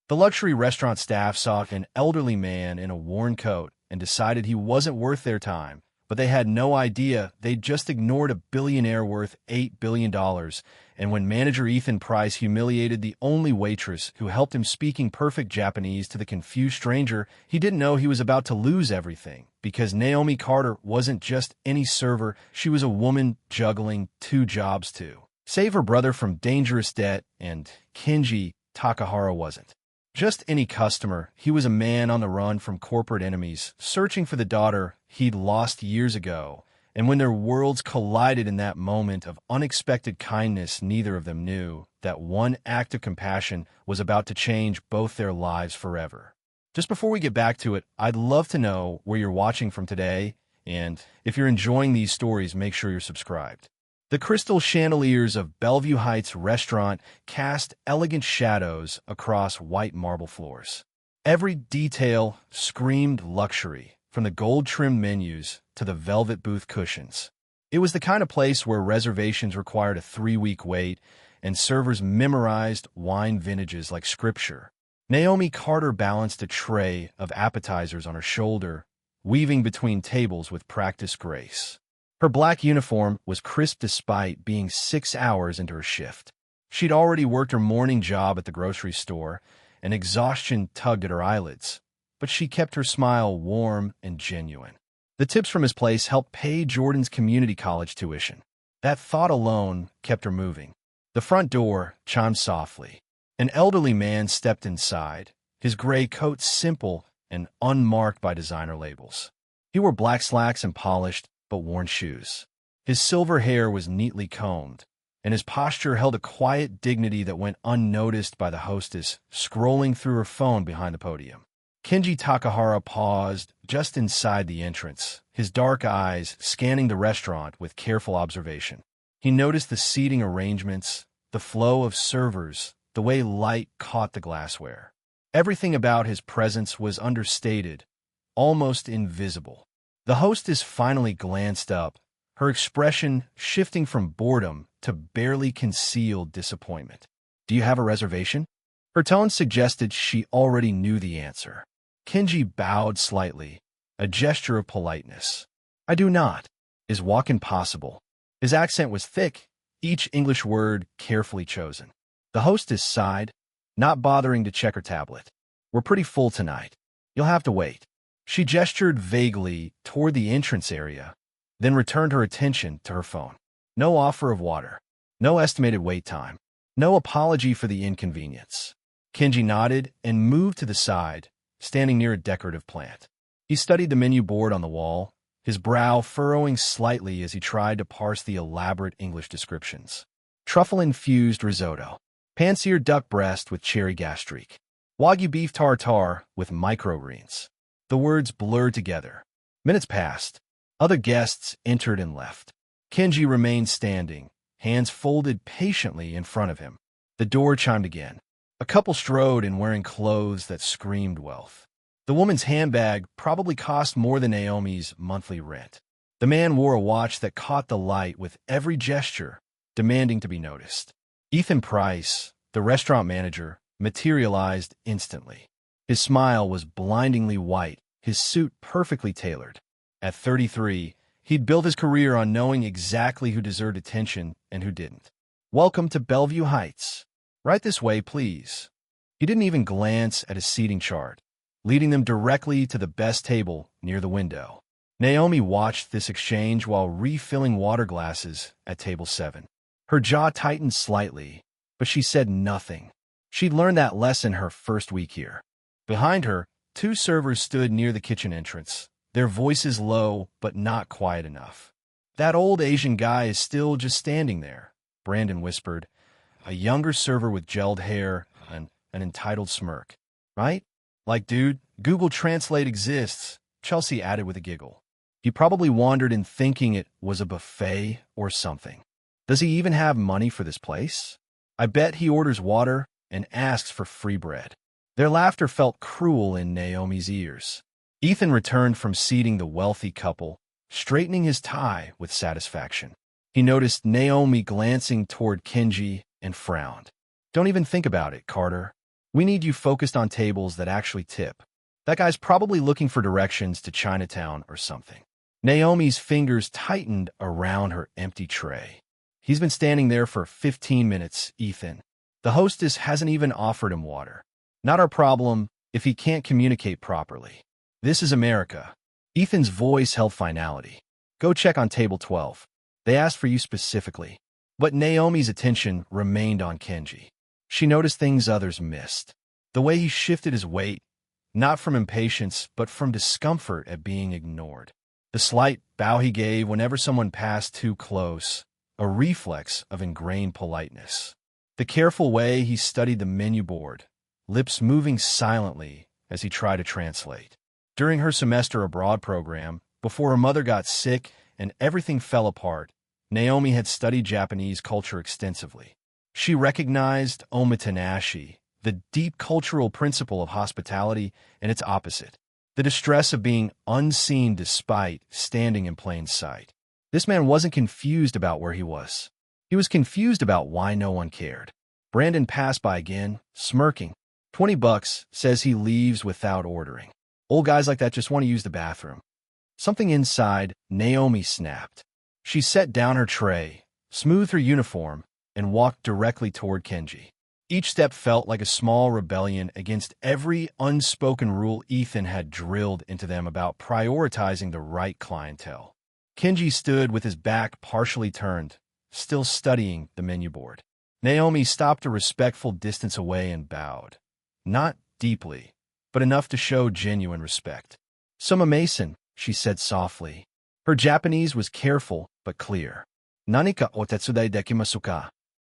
The luxury restaurant staff saw an elderly man in a worn coat and decided he wasn't worth their time, but they had no idea they'd just ignored a billionaire worth $8 billion. And when manager Ethan Price humiliated the only waitress who helped him speaking perfect Japanese to the confused stranger, he didn't know he was about to lose everything, because Naomi Carter wasn't just any server, she was a woman juggling two jobs to save her brother from dangerous debt, and Kenji Takahara wasn't just any customer. He was a man on the run from corporate enemies, searching for the daughter he'd lost years ago. And when their worlds collided in that moment of unexpected kindness, neither of them knew that one act of compassion was about to change both their lives forever. Just before we get back to it, I'd love to know where you're watching from today, and if you're enjoying these stories, make sure you're subscribed. The crystal chandeliers of Bellevue Heights restaurant cast elegant shadows across white marble floors. Every detail screamed luxury, from the gold-trimmed menus to the velvet booth cushions. It was the kind of place where reservations required a 3-week wait, and servers memorized wine vintages like scripture. Naomi Carter balanced a tray of appetizers on her shoulder, weaving between tables with practiced grace. Her black uniform was crisp despite being 6 hours into her shift. She'd already worked her morning job at the grocery store, and exhaustion tugged at her eyelids, but she kept her smile warm and genuine. The tips from his place helped pay Jordan's community college tuition. That thought alone kept her moving. The front door chimed softly. An elderly man stepped inside, his gray coat simple and unmarked by designer labels. He wore black slacks and polished, but worn shoes. His silver hair was neatly combed, and his posture held a quiet dignity that went unnoticed by the hostess scrolling through her phone behind the podium. Kenji Takahara paused just inside the entrance, his dark eyes scanning the restaurant with careful observation. He noticed the seating arrangements, the flow of servers, the way light caught the glassware. Everything about his presence was understated, almost invisible. The hostess finally glanced up, her expression shifting from boredom to barely concealed disappointment. "Do you have a reservation?" Her tone suggested she already knew the answer. Kenji bowed slightly, a gesture of politeness. "I do not. Is walk-in possible?" His accent was thick, each English word carefully chosen. The hostess sighed, not bothering to check her tablet. "We're pretty full tonight. You'll have to wait." She gestured vaguely toward the entrance area, then returned her attention to her phone. No offer of water. No estimated wait time. No apology for the inconvenience. Kenji nodded and moved to the side, standing near a decorative plant. He studied the menu board on the wall, his brow furrowing slightly as he tried to parse the elaborate English descriptions. Truffle-infused risotto. Pan-seared duck breast with cherry gastrique. Wagyu beef tartare with microgreens. The words blurred together. Minutes passed. Other guests entered and left. Kenji remained standing, hands folded patiently in front of him. The door chimed again. A couple strode in wearing clothes that screamed wealth. The woman's handbag probably cost more than Naomi's monthly rent. The man wore a watch that caught the light with every gesture, demanding to be noticed. Ethan Price, the restaurant manager, materialized instantly. His smile was blindingly white, his suit perfectly tailored. At 33, he'd built his career on knowing exactly who deserved attention and who didn't. "Welcome to Bellevue Heights. Right this way, please." He didn't even glance at his seating chart, leading them directly to the best table near the window. Naomi watched this exchange while refilling water glasses at table 7. Her jaw tightened slightly, but she said nothing. She'd learned that lesson her first week here. Behind her, 2 servers stood near the kitchen entrance, their voices low but not quiet enough. "That old Asian guy is still just standing there," Brandon whispered, a younger server with gelled hair and an entitled smirk. "Right? Like, dude, Google Translate exists," Chelsea added with a giggle. He probably wandered in thinking it was a buffet or something. Does he even have money for this place? I bet he orders water and asks for free bread. Their laughter felt cruel in Naomi's ears. Ethan returned from seating the wealthy couple, straightening his tie with satisfaction. He noticed Naomi glancing toward Kenji and frowned. "Don't even think about it, Carter. We need you focused on tables that actually tip. That guy's probably looking for directions to Chinatown or something. Naomi's fingers tightened around her empty tray. He's been standing there for 15 minutes, Ethan. The hostess hasn't even offered him water. Not our problem if he can't communicate properly. This is America. Ethan's voice held finality. Go check on table 12. They asked for you specifically. But Naomi's attention remained on Kenji. She noticed things others missed. The way he shifted his weight, not from impatience, but from discomfort at being ignored. The slight bow he gave whenever someone passed too close, a reflex of ingrained politeness. The careful way he studied the menu board, lips moving silently as he tried to translate. During her semester abroad program, before her mother got sick and everything fell apart, Naomi had studied Japanese culture extensively. She recognized omotenashi, the deep cultural principle of hospitality, and its opposite, the distress of being unseen despite standing in plain sight. This man wasn't confused about where he was. He was confused about why no one cared. Brandon passed by again, smirking. $20, says he leaves without ordering. Old guys like that just want to use the bathroom. Something inside Naomi snapped. She set down her tray, smoothed her uniform, and walked directly toward Kenji. Each step felt like a small rebellion against every unspoken rule Ethan had drilled into them about prioritizing the right clientele. Kenji stood with his back partially turned, still studying the menu board. Naomi stopped a respectful distance away and bowed. Not deeply, but enough to show genuine respect. "Suma Mason," she said softly. Her Japanese was careful but clear. "Nanika o tetsudai dekimasu ka?"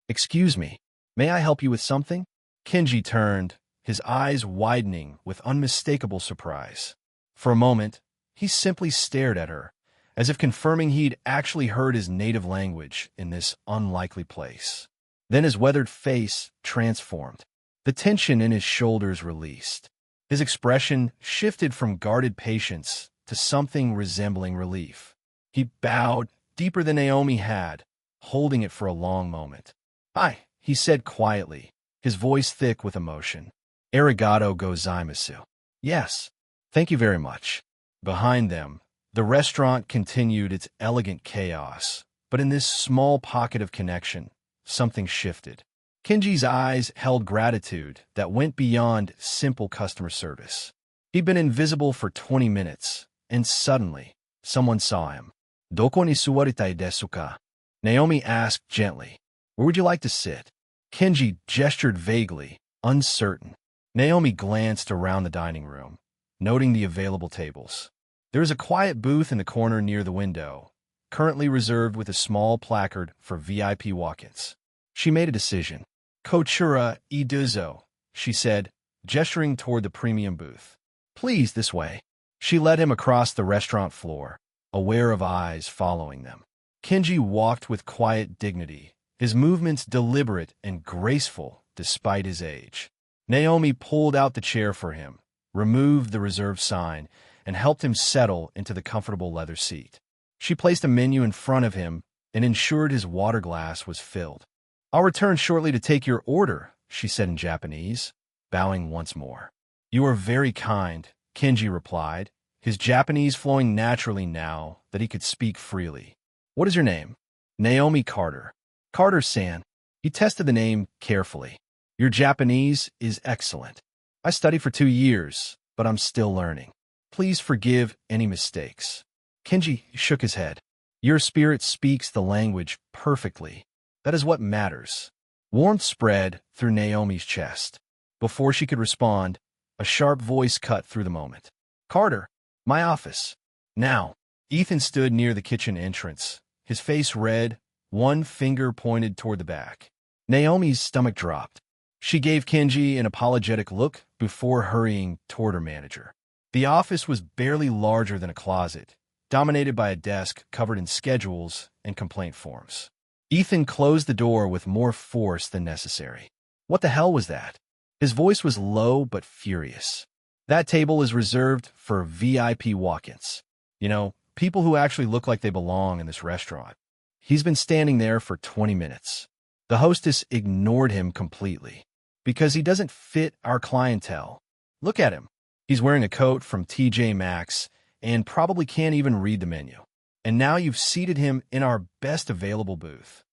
"Excuse me, may I help you with something?" Kenji turned, his eyes widening with unmistakable surprise. For a moment, he simply stared at her, as if confirming he'd actually heard his native language in this unlikely place. Then his weathered face transformed. The tension in his shoulders released. His expression shifted from guarded patience to something resembling relief. He bowed deeper than Naomi had, holding it for a long moment. "Hi," he said quietly, his voice thick with emotion. "Arigato gozaimasu." "Yes, thank you very much." Behind them, the restaurant continued its elegant chaos, but in this small pocket of connection, something shifted. Kenji's eyes held gratitude that went beyond simple customer service. He'd been invisible for 20 minutes, and suddenly, someone saw him. "Doko ni suwaritai desu ka?" Naomi asked gently. "Where would you like to sit?" Kenji gestured vaguely, uncertain. Naomi glanced around the dining room, noting the available tables. There was a quiet booth in the corner near the window, currently reserved with a small placard for VIP walk-ins. She made a decision. "Kochura iduzo," she said, gesturing toward the premium booth. "Please, this way." She led him across the restaurant floor, aware of eyes following them. Kenji walked with quiet dignity, his movements deliberate and graceful despite his age. Naomi pulled out the chair for him, removed the reserved sign, and helped him settle into the comfortable leather seat. She placed a menu in front of him and ensured his water glass was filled. "I'll return shortly to take your order," she said in Japanese, bowing once more. "You are very kind," Kenji replied, his Japanese flowing naturally now that he could speak freely. "What is your name?" "Naomi Carter." "Carter-san." He tested the name carefully. "Your Japanese is excellent. I studied for 2 years, but I'm still learning. Please forgive any mistakes." Kenji shook his head. "Your spirit speaks the language perfectly. That is what matters." Warmth spread through Naomi's chest. Before she could respond, a sharp voice cut through the moment. "Carter, my office." Now, Ethan stood near the kitchen entrance, his face red, one finger pointed toward the back. Naomi's stomach dropped. She gave Kenji an apologetic look before hurrying toward her manager. The office was barely larger than a closet, dominated by a desk covered in schedules and complaint forms. Ethan closed the door with more force than necessary. "What the hell was that?" His voice was low but furious. "That table is reserved for VIP walk-ins. You know, people who actually look like they belong in this restaurant." He's been standing there for 20 minutes. The hostess ignored him completely. Because he doesn't fit our clientele. Look at him. He's wearing a coat from TJ Maxx and probably can't even read the menu. And now you've seated him in our best available booth.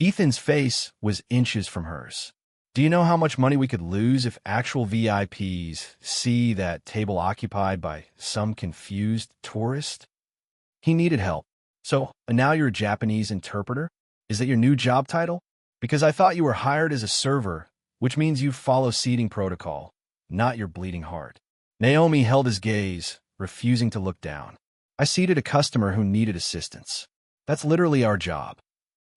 Ethan's face was inches from hers. Do you know how much money we could lose if actual VIPs see that table occupied by some confused tourist? He needed help. So, now you're a Japanese interpreter? Is that your new job title? Because I thought you were hired as a server, which means you follow seating protocol, not your bleeding heart. Naomi held his gaze, refusing to look down. I seated a customer who needed assistance. That's literally our job.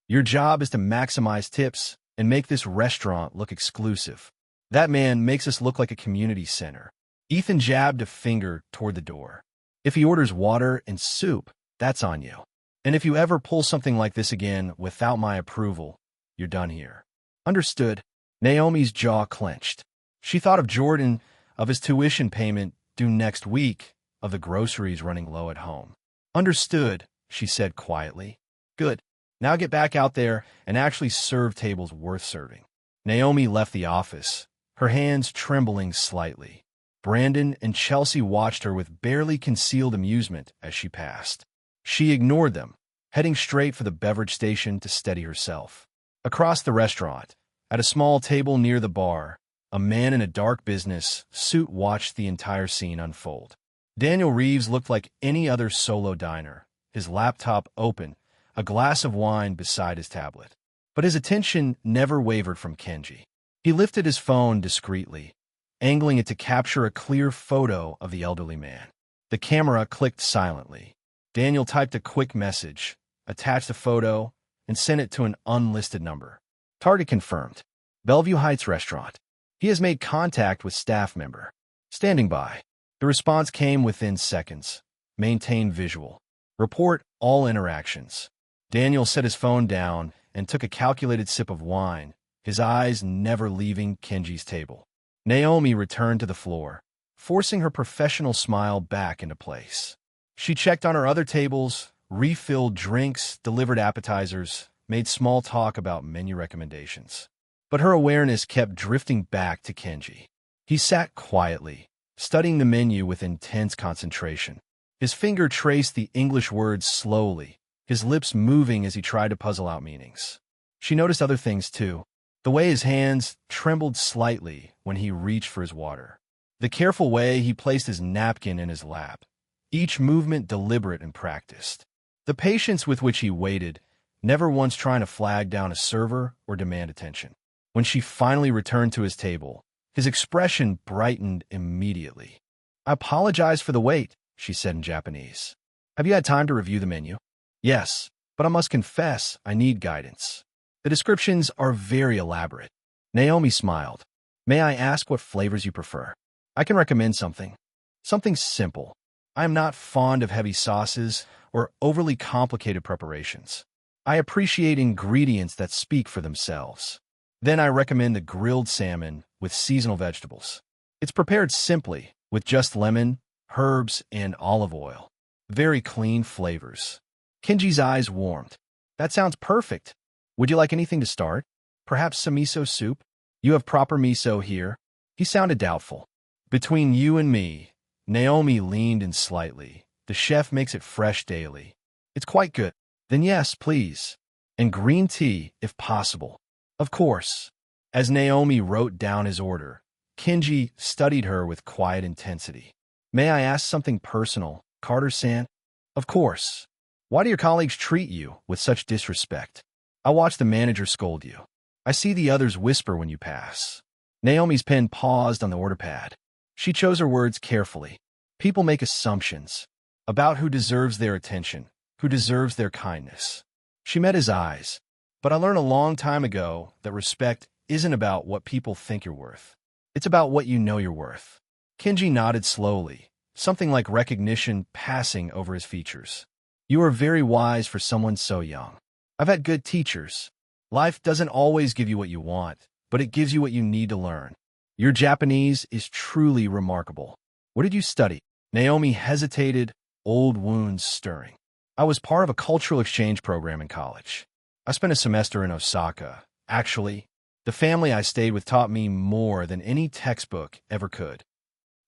Your job is to maximize tips and make this restaurant look exclusive. That man makes us look like a community center. Ethan jabbed a finger toward the door. If he orders water and soup, that's on you. And if you ever pull something like this again without my approval, you're done here. Understood. Naomi's jaw clenched. She thought of Jordan, of his tuition payment due next week, of the groceries running low at home. Understood, she said quietly. Good. Now get back out there and actually serve tables worth serving. Naomi left the office, her hands trembling slightly. Brandon and Chelsea watched her with barely concealed amusement as she passed. She ignored them, heading straight for the beverage station to steady herself. Across the restaurant, at a small table near the bar, a man in a dark business suit watched the entire scene unfold. Daniel Reeves looked like any other solo diner, his laptop open, a glass of wine beside his tablet. But his attention never wavered from Kenji. He lifted his phone discreetly, angling it to capture a clear photo of the elderly man. The camera clicked silently. Daniel typed a quick message, attached the photo, and sent it to an unlisted number. Target confirmed. Bellevue Heights Restaurant. He has made contact with staff member. Standing by. The response came within seconds. Maintain visual. Report all interactions. Daniel set his phone down and took a calculated sip of wine, his eyes never leaving Kenji's table. Naomi returned to the floor, forcing her professional smile back into place. She checked on her other tables, refilled drinks, delivered appetizers, made small talk about menu recommendations. But her awareness kept drifting back to Kenji. He sat quietly, studying the menu with intense concentration. His finger traced the English words slowly, his lips moving as he tried to puzzle out meanings. She noticed other things too, the way his hands trembled slightly when he reached for his water, the careful way he placed his napkin in his lap, each movement deliberate and practiced, the patience with which he waited, never once trying to flag down a server or demand attention. When she finally returned to his table, his expression brightened immediately. I apologize for the wait, she said in Japanese. Have you had time to review the menu? Yes, but I must confess I need guidance. The descriptions are very elaborate. Naomi smiled. May I ask what flavors you prefer? I can recommend something. Something simple. I am not fond of heavy sauces or overly complicated preparations. I appreciate ingredients that speak for themselves. Then I recommend the grilled salmon with seasonal vegetables. It's prepared simply, with just lemon, herbs, and olive oil. Very clean flavors. Kenji's eyes warmed. That sounds perfect. Would you like anything to start? Perhaps some miso soup? You have proper miso here? He sounded doubtful. Between you and me, Naomi leaned in slightly. The chef makes it fresh daily. It's quite good. Then yes, please. And green tea, if possible. Of course. As Naomi wrote down his order, Kenji studied her with quiet intensity. May I ask something personal, Carter-san? Of course. Why do your colleagues treat you with such disrespect? I watch the manager scold you. I see the others whisper when you pass. Naomi's pen paused on the order pad. She chose her words carefully. People make assumptions about who deserves their attention, who deserves their kindness. She met his eyes. But I learned a long time ago that respect isn't about what people think you're worth. It's about what you know you're worth. Kenji nodded slowly, something like recognition passing over his features. You are very wise for someone so young. I've had good teachers. Life doesn't always give you what you want, but it gives you what you need to learn. Your Japanese is truly remarkable. What did you study? Naomi hesitated, old wounds stirring. I was part of a cultural exchange program in college. I spent a semester in Osaka. Actually, The family I stayed with taught me more than any textbook ever could.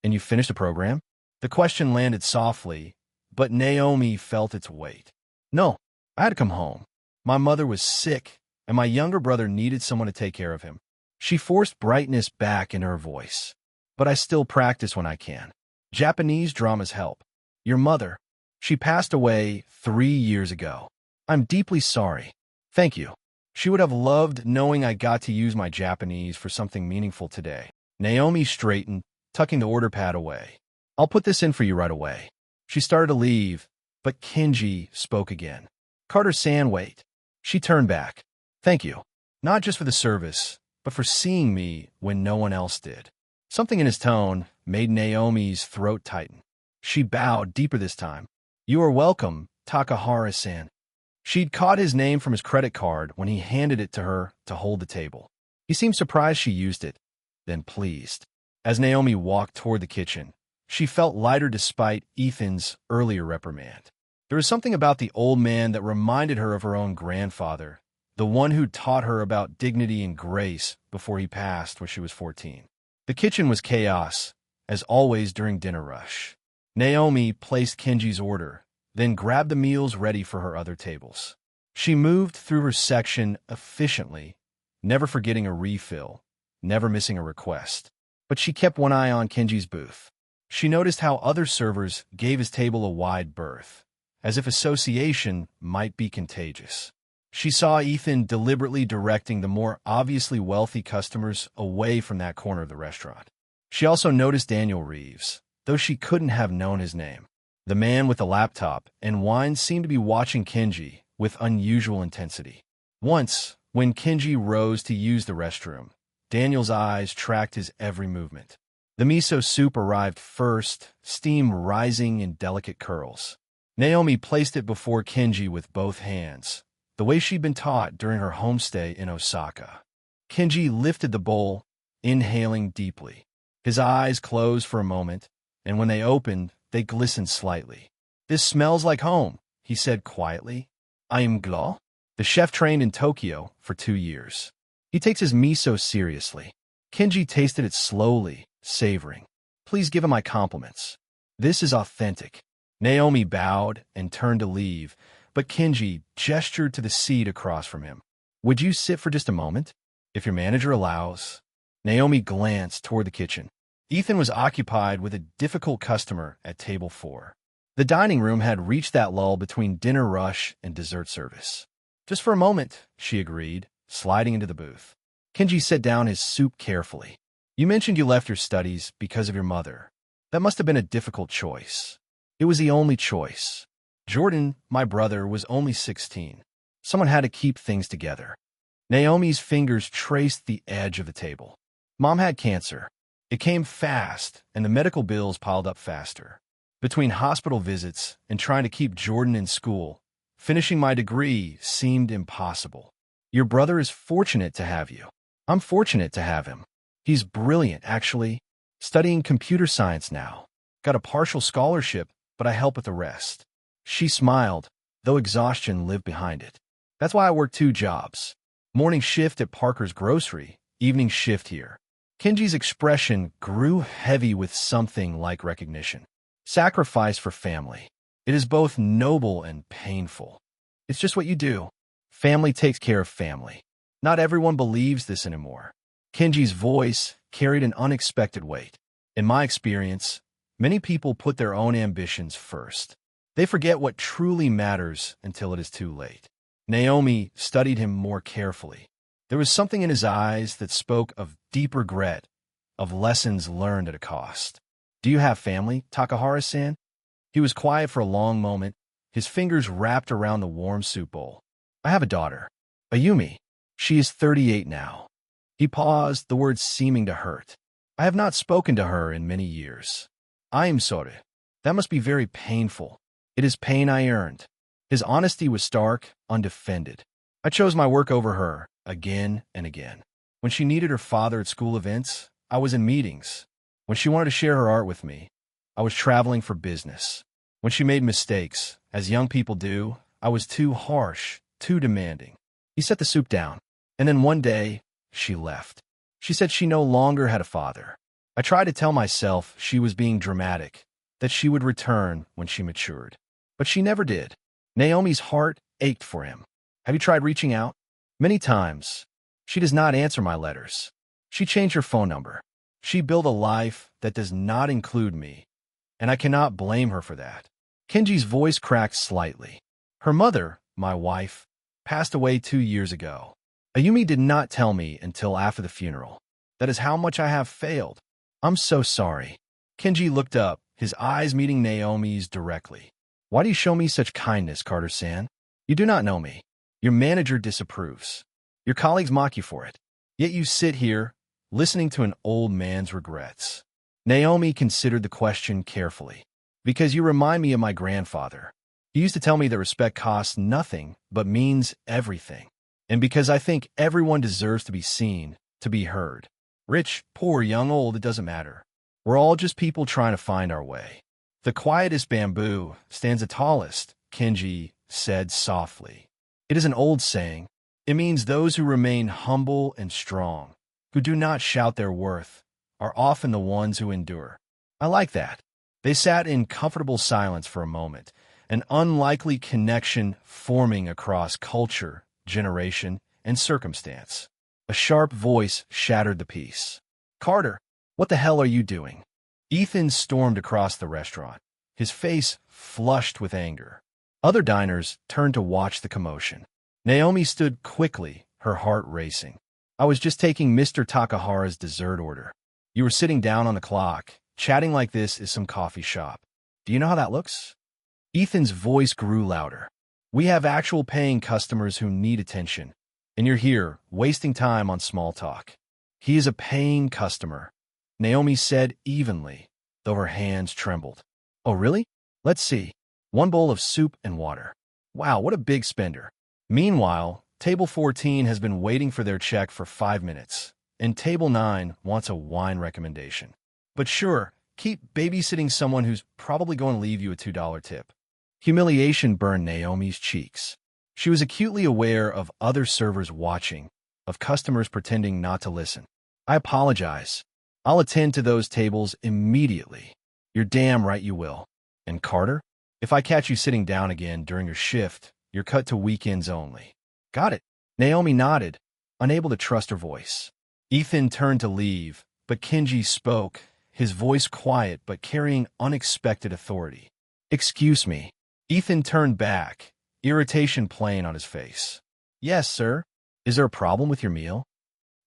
And you finished the program? The question landed softly, but Naomi felt its weight. No, I had to come home. My mother was sick, and my younger brother needed someone to take care of him. She forced brightness back in her voice. But I still practice when I can. Japanese dramas help. Your mother, she passed away 3 years ago. I'm deeply sorry. Thank you. She would have loved knowing I got to use my Japanese for something meaningful today. Naomi straightened, tucking the order pad away. I'll put this in for you right away. She started to leave, but Kenji spoke again. Carter-san, wait. She turned back. Thank you. Not just for the service, but for seeing me when no one else did. Something in his tone made Naomi's throat tighten. She bowed deeper this time. You are welcome, Takahara-san. She'd caught his name from his credit card when he handed it to her to hold the table. He seemed surprised she used it, then pleased. As Naomi walked toward the kitchen, she felt lighter despite Ethan's earlier reprimand. There was something about the old man that reminded her of her own grandfather, the one who taught her about dignity and grace before he passed when she was 14. The kitchen was chaos, as always during dinner rush. Naomi placed Kenji's order, then grabbed the meals ready for her other tables. She moved through her section efficiently, never forgetting a refill, never missing a request. But she kept one eye on Kenji's booth. She noticed how other servers gave his table a wide berth, as if association might be contagious. She saw Ethan deliberately directing the more obviously wealthy customers away from that corner of the restaurant. She also noticed Daniel Reeves, though she couldn't have known his name. The man with the laptop and wine seemed to be watching Kenji with unusual intensity. Once, when Kenji rose to use the restroom, Daniel's eyes tracked his every movement. The miso soup arrived first, steam rising in delicate curls. Naomi placed it before Kenji with both hands, the way she'd been taught during her homestay in Osaka. Kenji lifted the bowl, inhaling deeply. His eyes closed for a moment, and when they opened, they glistened slightly. This smells like home, he said quietly. I am glad. The chef trained in Tokyo for 2 years. He takes his miso seriously. Kenji tasted it slowly, savoring. Please give him my compliments. This is authentic. Naomi bowed and turned to leave, but Kenji gestured to the seat across from him. Would you sit for just a moment? If your manager allows. Naomi glanced toward the kitchen. Ethan was occupied with a difficult customer at table 4. The dining room had reached that lull between dinner rush and dessert service. Just for a moment, she agreed, sliding into the booth. Kenji set down his soup carefully. You mentioned you left your studies because of your mother. That must have been a difficult choice. It was the only choice. Jordan, my brother, was only 16. Someone had to keep things together. Naomi's fingers traced the edge of the table. Mom had cancer. It came fast, and the medical bills piled up faster. Between hospital visits and trying to keep Jordan in school, finishing my degree seemed impossible. Your brother is fortunate to have you. I'm fortunate to have him. He's brilliant, actually. Studying computer science now. Got a partial scholarship, but I help with the rest. She smiled, though exhaustion lived behind it. That's why I work 2 jobs. Morning shift at Parker's Grocery, evening shift here. Kenji's expression grew heavy with something like recognition. Sacrifice for family. It is both noble and painful. It's just what you do. Family takes care of family. Not everyone believes this anymore. Kenji's voice carried an unexpected weight. In my experience, many people put their own ambitions first. They forget what truly matters until it is too late. Naomi studied him more carefully. There was something in his eyes that spoke of deep regret, of lessons learned at a cost. Do you have family, Takahara-san? He was quiet for a long moment, his fingers wrapped around the warm soup bowl. I have a daughter, Ayumi. She is 38 now. He paused, the words seeming to hurt. I have not spoken to her in many years. I am sorry. That must be very painful. It is pain I earned. His honesty was stark, undefended. I chose my work over her, again and again. When she needed her father at school events, I was in meetings. When she wanted to share her art with me, I was traveling for business. When she made mistakes, as young people do, I was too harsh, too demanding. He set the soup down, and then one day, she left. She said she no longer had a father. I tried to tell myself she was being dramatic, that she would return when she matured. But she never did. Naomi's heart ached for him. Have you tried reaching out? Many times. She does not answer my letters. She changed her phone number. She built a life that does not include me, and I cannot blame her for that. Kenji's voice cracked slightly. Her mother, my wife, passed away 2 years ago. Ayumi did not tell me until after the funeral. That is how much I have failed. I'm so sorry. Kenji looked up, his eyes meeting Naomi's directly. Why do you show me such kindness, Carter-san? You do not know me. Your manager disapproves. Your colleagues mock you for it. Yet you sit here, listening to an old man's regrets. Naomi considered the question carefully. Because you remind me of my grandfather. He used to tell me that respect costs nothing, but means everything. And because I think everyone deserves to be seen, to be heard. Rich, poor, young, old, it doesn't matter. We're all just people trying to find our way. The quietest bamboo stands the tallest, Kenji said softly. It is an old saying. It means those who remain humble and strong, who do not shout their worth, are often the ones who endure. I like that. They sat in comfortable silence for a moment, an unlikely connection forming across culture, generation, and circumstance. A sharp voice shattered the peace. Carter, what the hell are you doing? Ethan stormed across the restaurant, his face flushed with anger. Other diners turned to watch the commotion. Naomi stood quickly, her heart racing. I was just taking Mr. Takahara's dessert order. You were sitting down on the clock. Chatting like this is some coffee shop. Do you know how that looks? Ethan's voice grew louder. We have actual paying customers who need attention, and you're here, wasting time on small talk. He is a paying customer, Naomi said evenly, though her hands trembled. Oh, really? Let's see. 1 bowl of soup and water. Wow, what a big spender. Meanwhile, Table 14 has been waiting for their check for 5 minutes, and Table 9 wants a wine recommendation. But sure, keep babysitting someone who's probably going to leave you a $2 tip. Humiliation burned Naomi's cheeks. She was acutely aware of other servers watching, of customers pretending not to listen. I apologize. I'll attend to those tables immediately. You're damn right you will. And Carter, if I catch you sitting down again during your shift, you're cut to weekends only. Got it. Naomi nodded, unable to trust her voice. Ethan turned to leave, but Kenji spoke, his voice quiet but carrying unexpected authority. Excuse me. Ethan turned back, irritation plain on his face. Yes, sir. Is there a problem with your meal?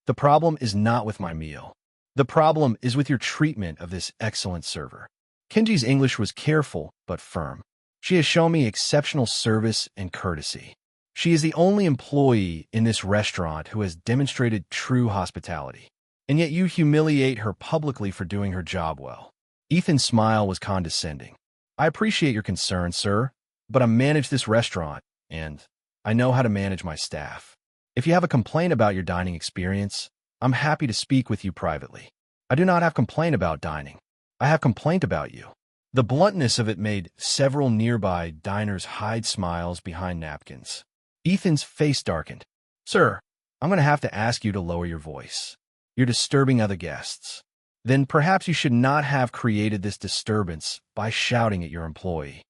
The problem is not with my meal. The problem is with your treatment of this excellent server. Kenji's English was careful but firm. She has shown me exceptional service and courtesy. She is the only employee in this restaurant who has demonstrated true hospitality. And yet you humiliate her publicly for doing her job well. Ethan's smile was condescending. I appreciate your concern, sir, but I manage this restaurant, and I know how to manage my staff. If you have a complaint about your dining experience, I'm happy to speak with you privately. I do not have complaint about dining. I have complaint about you. The bluntness of it made several nearby diners hide smiles behind napkins. Ethan's face darkened. Sir, I'm going to have to ask you to lower your voice. You're disturbing other guests. Then perhaps you should not have created this disturbance by shouting at your employee.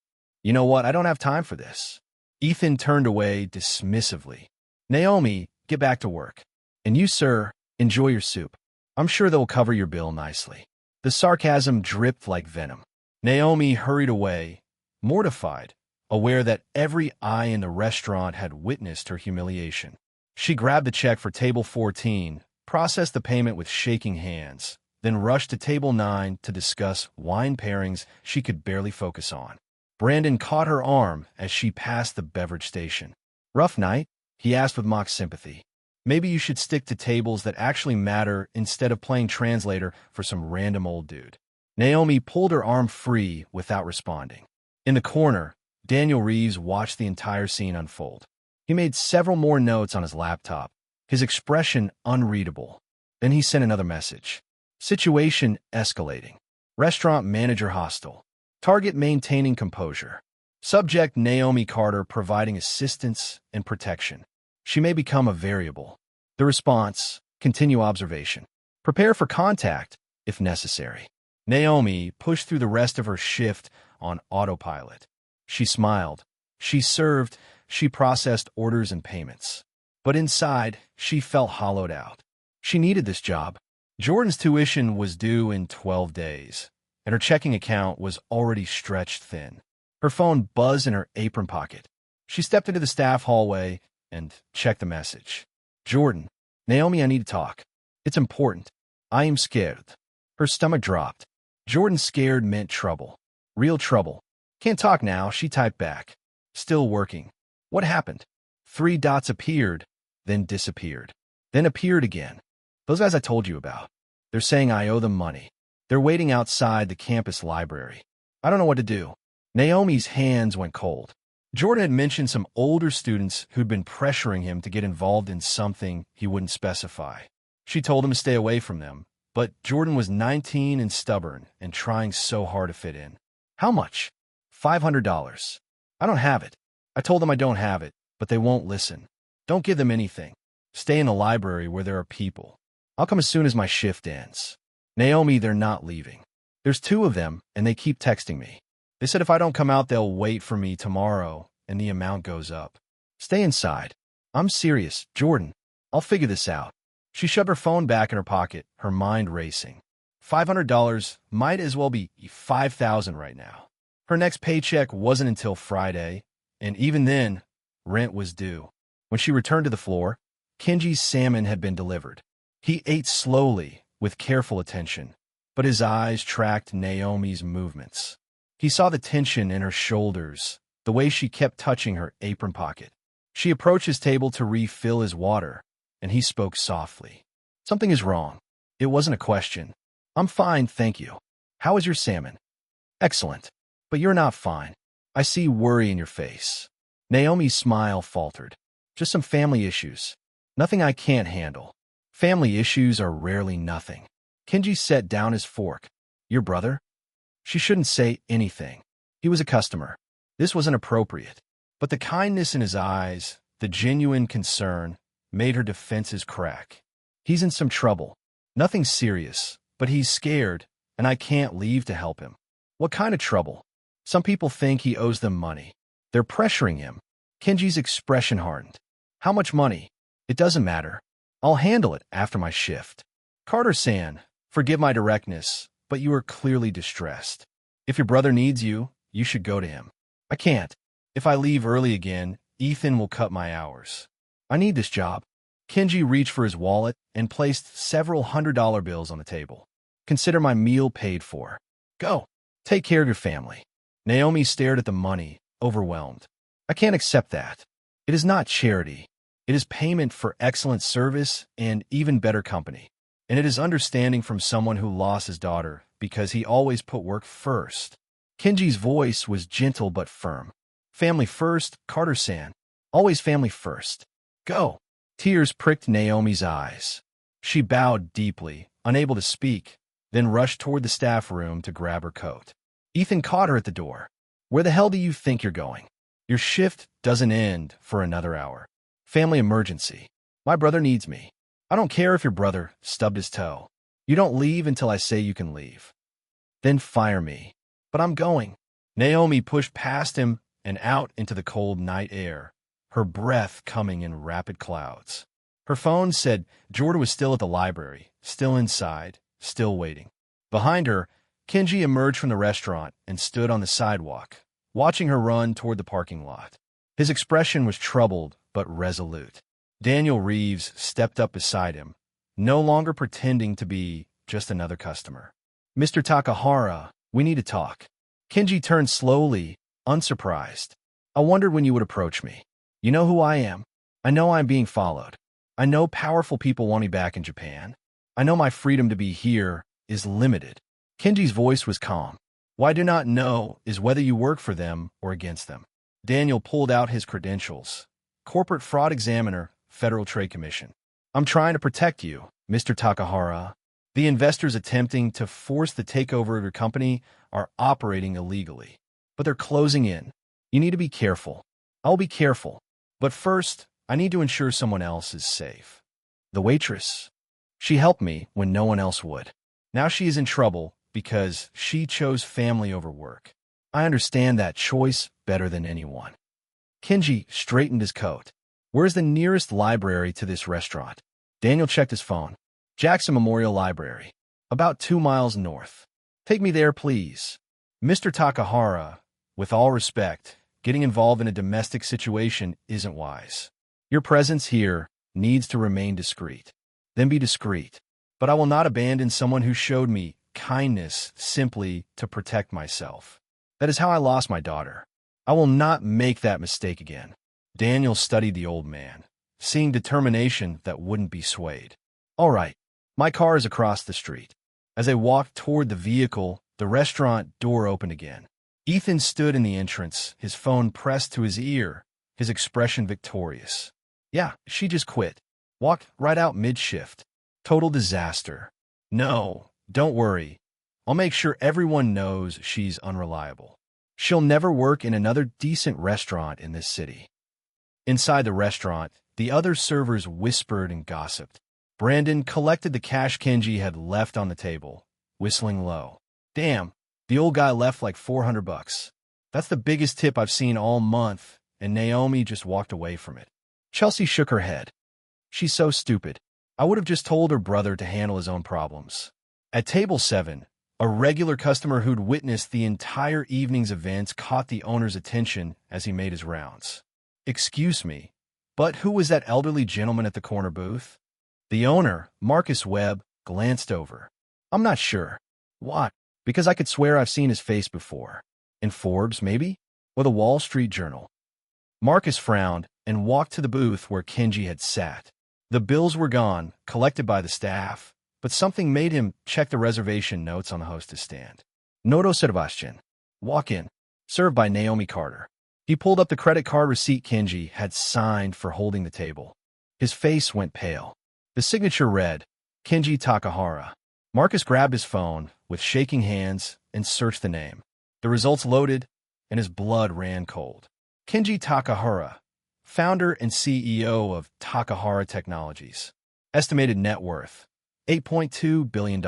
You know what? I don't have time for this. Ethan turned away dismissively. Naomi, get back to work. And you, sir, enjoy your soup. I'm sure they'll cover your bill nicely. The sarcasm dripped like venom. Naomi hurried away, mortified, aware that every eye in the restaurant had witnessed her humiliation. She grabbed the check for Table 14, processed the payment with shaking hands, then rushed to Table 9 to discuss wine pairings she could barely focus on. Brandon caught her arm as she passed the beverage station. Rough night? He asked with mock sympathy. Maybe you should stick to tables that actually matter instead of playing translator for some random old dude. Naomi pulled her arm free without responding. In the corner, Daniel Reeves watched the entire scene unfold. He made several more notes on his laptop, his expression unreadable. Then he sent another message. Situation escalating. Restaurant manager hostile. Target maintaining composure. Subject Naomi Carter providing assistance and protection. She may become a variable. The response, Continue observation. Prepare for contact, if necessary. Naomi pushed through the rest of her shift on autopilot. She smiled. She served. She processed orders and payments. But inside, she felt hollowed out. She needed this job. Jordan's tuition was due in 12 days, and her checking account was already stretched thin. Her phone buzzed in her apron pocket. She stepped into the staff hallway and checked the message. Jordan, Naomi, I need to talk. It's important. I am scared. Her stomach dropped. Jordan scared meant trouble. Real trouble. Can't talk now, she typed back. Still working. What happened? 3 dots appeared, then disappeared. Then appeared again. Those guys I told you about. They're saying I owe them money. They're waiting outside the campus library. I don't know what to do. Naomi's hands went cold. Jordan had mentioned some older students who'd been pressuring him to get involved in something he wouldn't specify. She told him to stay away from them, but Jordan was 19 and stubborn and trying so hard to fit in. How much? $500. I don't have it. I told them I don't have it, but they won't listen. Don't give them anything. Stay in the library where there are people. I'll come as soon as my shift ends. Naomi, they're not leaving. There's 2 of them, and they keep texting me. They said if I don't come out, they'll wait for me tomorrow, and the amount goes up. Stay inside. I'm serious, Jordan. I'll figure this out. She shoved her phone back in her pocket, her mind racing. $500 might as well be $5,000 right now. Her next paycheck wasn't until Friday, and even then, rent was due. When she returned to the floor, Kenji's salmon had been delivered. He ate slowly, with careful attention, but his eyes tracked Naomi's movements. He saw the tension in her shoulders, the way she kept touching her apron pocket. She approached his table to refill his water, and he spoke softly. Something is wrong. It wasn't a question. I'm fine, thank you. How is your salmon? Excellent. But you're not fine. I see worry in your face. Naomi's smile faltered. Just some family issues. Nothing I can't handle. Family issues are rarely nothing. Kenji set down his fork. Your brother? She shouldn't say anything. He was a customer. This wasn't appropriate. But the kindness in his eyes, the genuine concern, made her defenses crack. He's in some trouble. Nothing serious, but he's scared, and I can't leave to help him. What kind of trouble? Some people think he owes them money. They're pressuring him. Kenji's expression hardened. How much money? It doesn't matter. I'll handle it after my shift. Carter-san, forgive my directness, but you are clearly distressed. If your brother needs you, you should go to him. I can't. If I leave early again, Ethan will cut my hours. I need this job. Kenji reached for his wallet and placed several $100 bills on the table. Consider my meal paid for. Go. Take care of your family. Naomi stared at the money, overwhelmed. I can't accept that. It is not charity. It is payment for excellent service and even better company. And it is understanding from someone who lost his daughter because he always put work first. Kenji's voice was gentle but firm. Family first, Carter-san. Always family first. Go. Tears pricked Naomi's eyes. She bowed deeply, unable to speak, then rushed toward the staff room to grab her coat. Ethan caught her at the door. Where the hell do you think you're going? Your shift doesn't end for another hour. Family emergency. My brother needs me. I don't care if your brother stubbed his toe. You don't leave until I say you can leave. Then fire me. But I'm going. Naomi pushed past him and out into the cold night air, her breath coming in rapid clouds. Her phone said Jordan was still at the library, still inside, still waiting. Behind her, Kenji emerged from the restaurant and stood on the sidewalk, watching her run toward the parking lot. His expression was troubled but resolute. Daniel Reeves stepped up beside him, no longer pretending to be just another customer. Mr. Takahara, we need to talk. Kenji turned slowly, unsurprised. I wondered when you would approach me. You know who I am. I know I'm being followed. I know powerful people want me back in Japan. I know my freedom to be here is limited. Kenji's voice was calm. What I do not know is whether you work for them or against them. Daniel pulled out his credentials. Corporate Fraud Examiner, Federal Trade Commission. I'm trying to protect you, Mr. Takahara. The investors attempting to force the takeover of your company are operating illegally. But they're closing in. You need to be careful. I'll be careful. But first, I need to ensure someone else is safe. The waitress. She helped me when no one else would. Now she is in trouble because she chose family over work. I understand that choice better than anyone. Kenji straightened his coat. Where's the nearest library to this restaurant? Daniel checked his phone. Jackson Memorial Library. About 2 miles north. Take me there, please. Mr. Takahara, with all respect, getting involved in a domestic situation isn't wise. Your presence here needs to remain discreet. Then be discreet. But I will not abandon someone who showed me kindness simply to protect myself. That is how I lost my daughter. I will not make that mistake again. Daniel studied the old man, seeing determination that wouldn't be swayed. All right, my car is across the street. As they walked toward the vehicle, the restaurant door opened again. Ethan stood in the entrance, his phone pressed to his ear, his expression victorious. Yeah, she just quit. Walked right out mid-shift. Total disaster. No, don't worry. I'll make sure everyone knows she's unreliable. She'll never work in another decent restaurant in this city. Inside the restaurant, the other servers whispered and gossiped. Brandon collected the cash Kenji had left on the table, whistling low. Damn, the old guy left like $400. That's the biggest tip I've seen all month, and Naomi just walked away from it. Chelsea shook her head. She's so stupid. I would have just told her brother to handle his own problems. At table 7, a regular customer who'd witnessed the entire evening's events caught the owner's attention as he made his rounds. Excuse me, but who was that elderly gentleman at the corner booth? The owner, Marcus Webb, glanced over. I'm not sure. What? Because I could swear I've seen his face before. In Forbes, maybe? Or the Wall Street Journal. Marcus frowned and walked to the booth where Kenji had sat. The bills were gone, collected by the staff, but something made him check the reservation notes on the hostess stand. Noto Sebastian. Walk in. Served by Naomi Carter. He pulled up the credit card receipt Kenji had signed for holding the table. His face went pale. The signature read, Kenji Takahara. Marcus grabbed his phone with shaking hands and searched the name. The results loaded, and his blood ran cold. Kenji Takahara, founder and CEO of Takahara Technologies. Estimated net worth, $8.2 billion.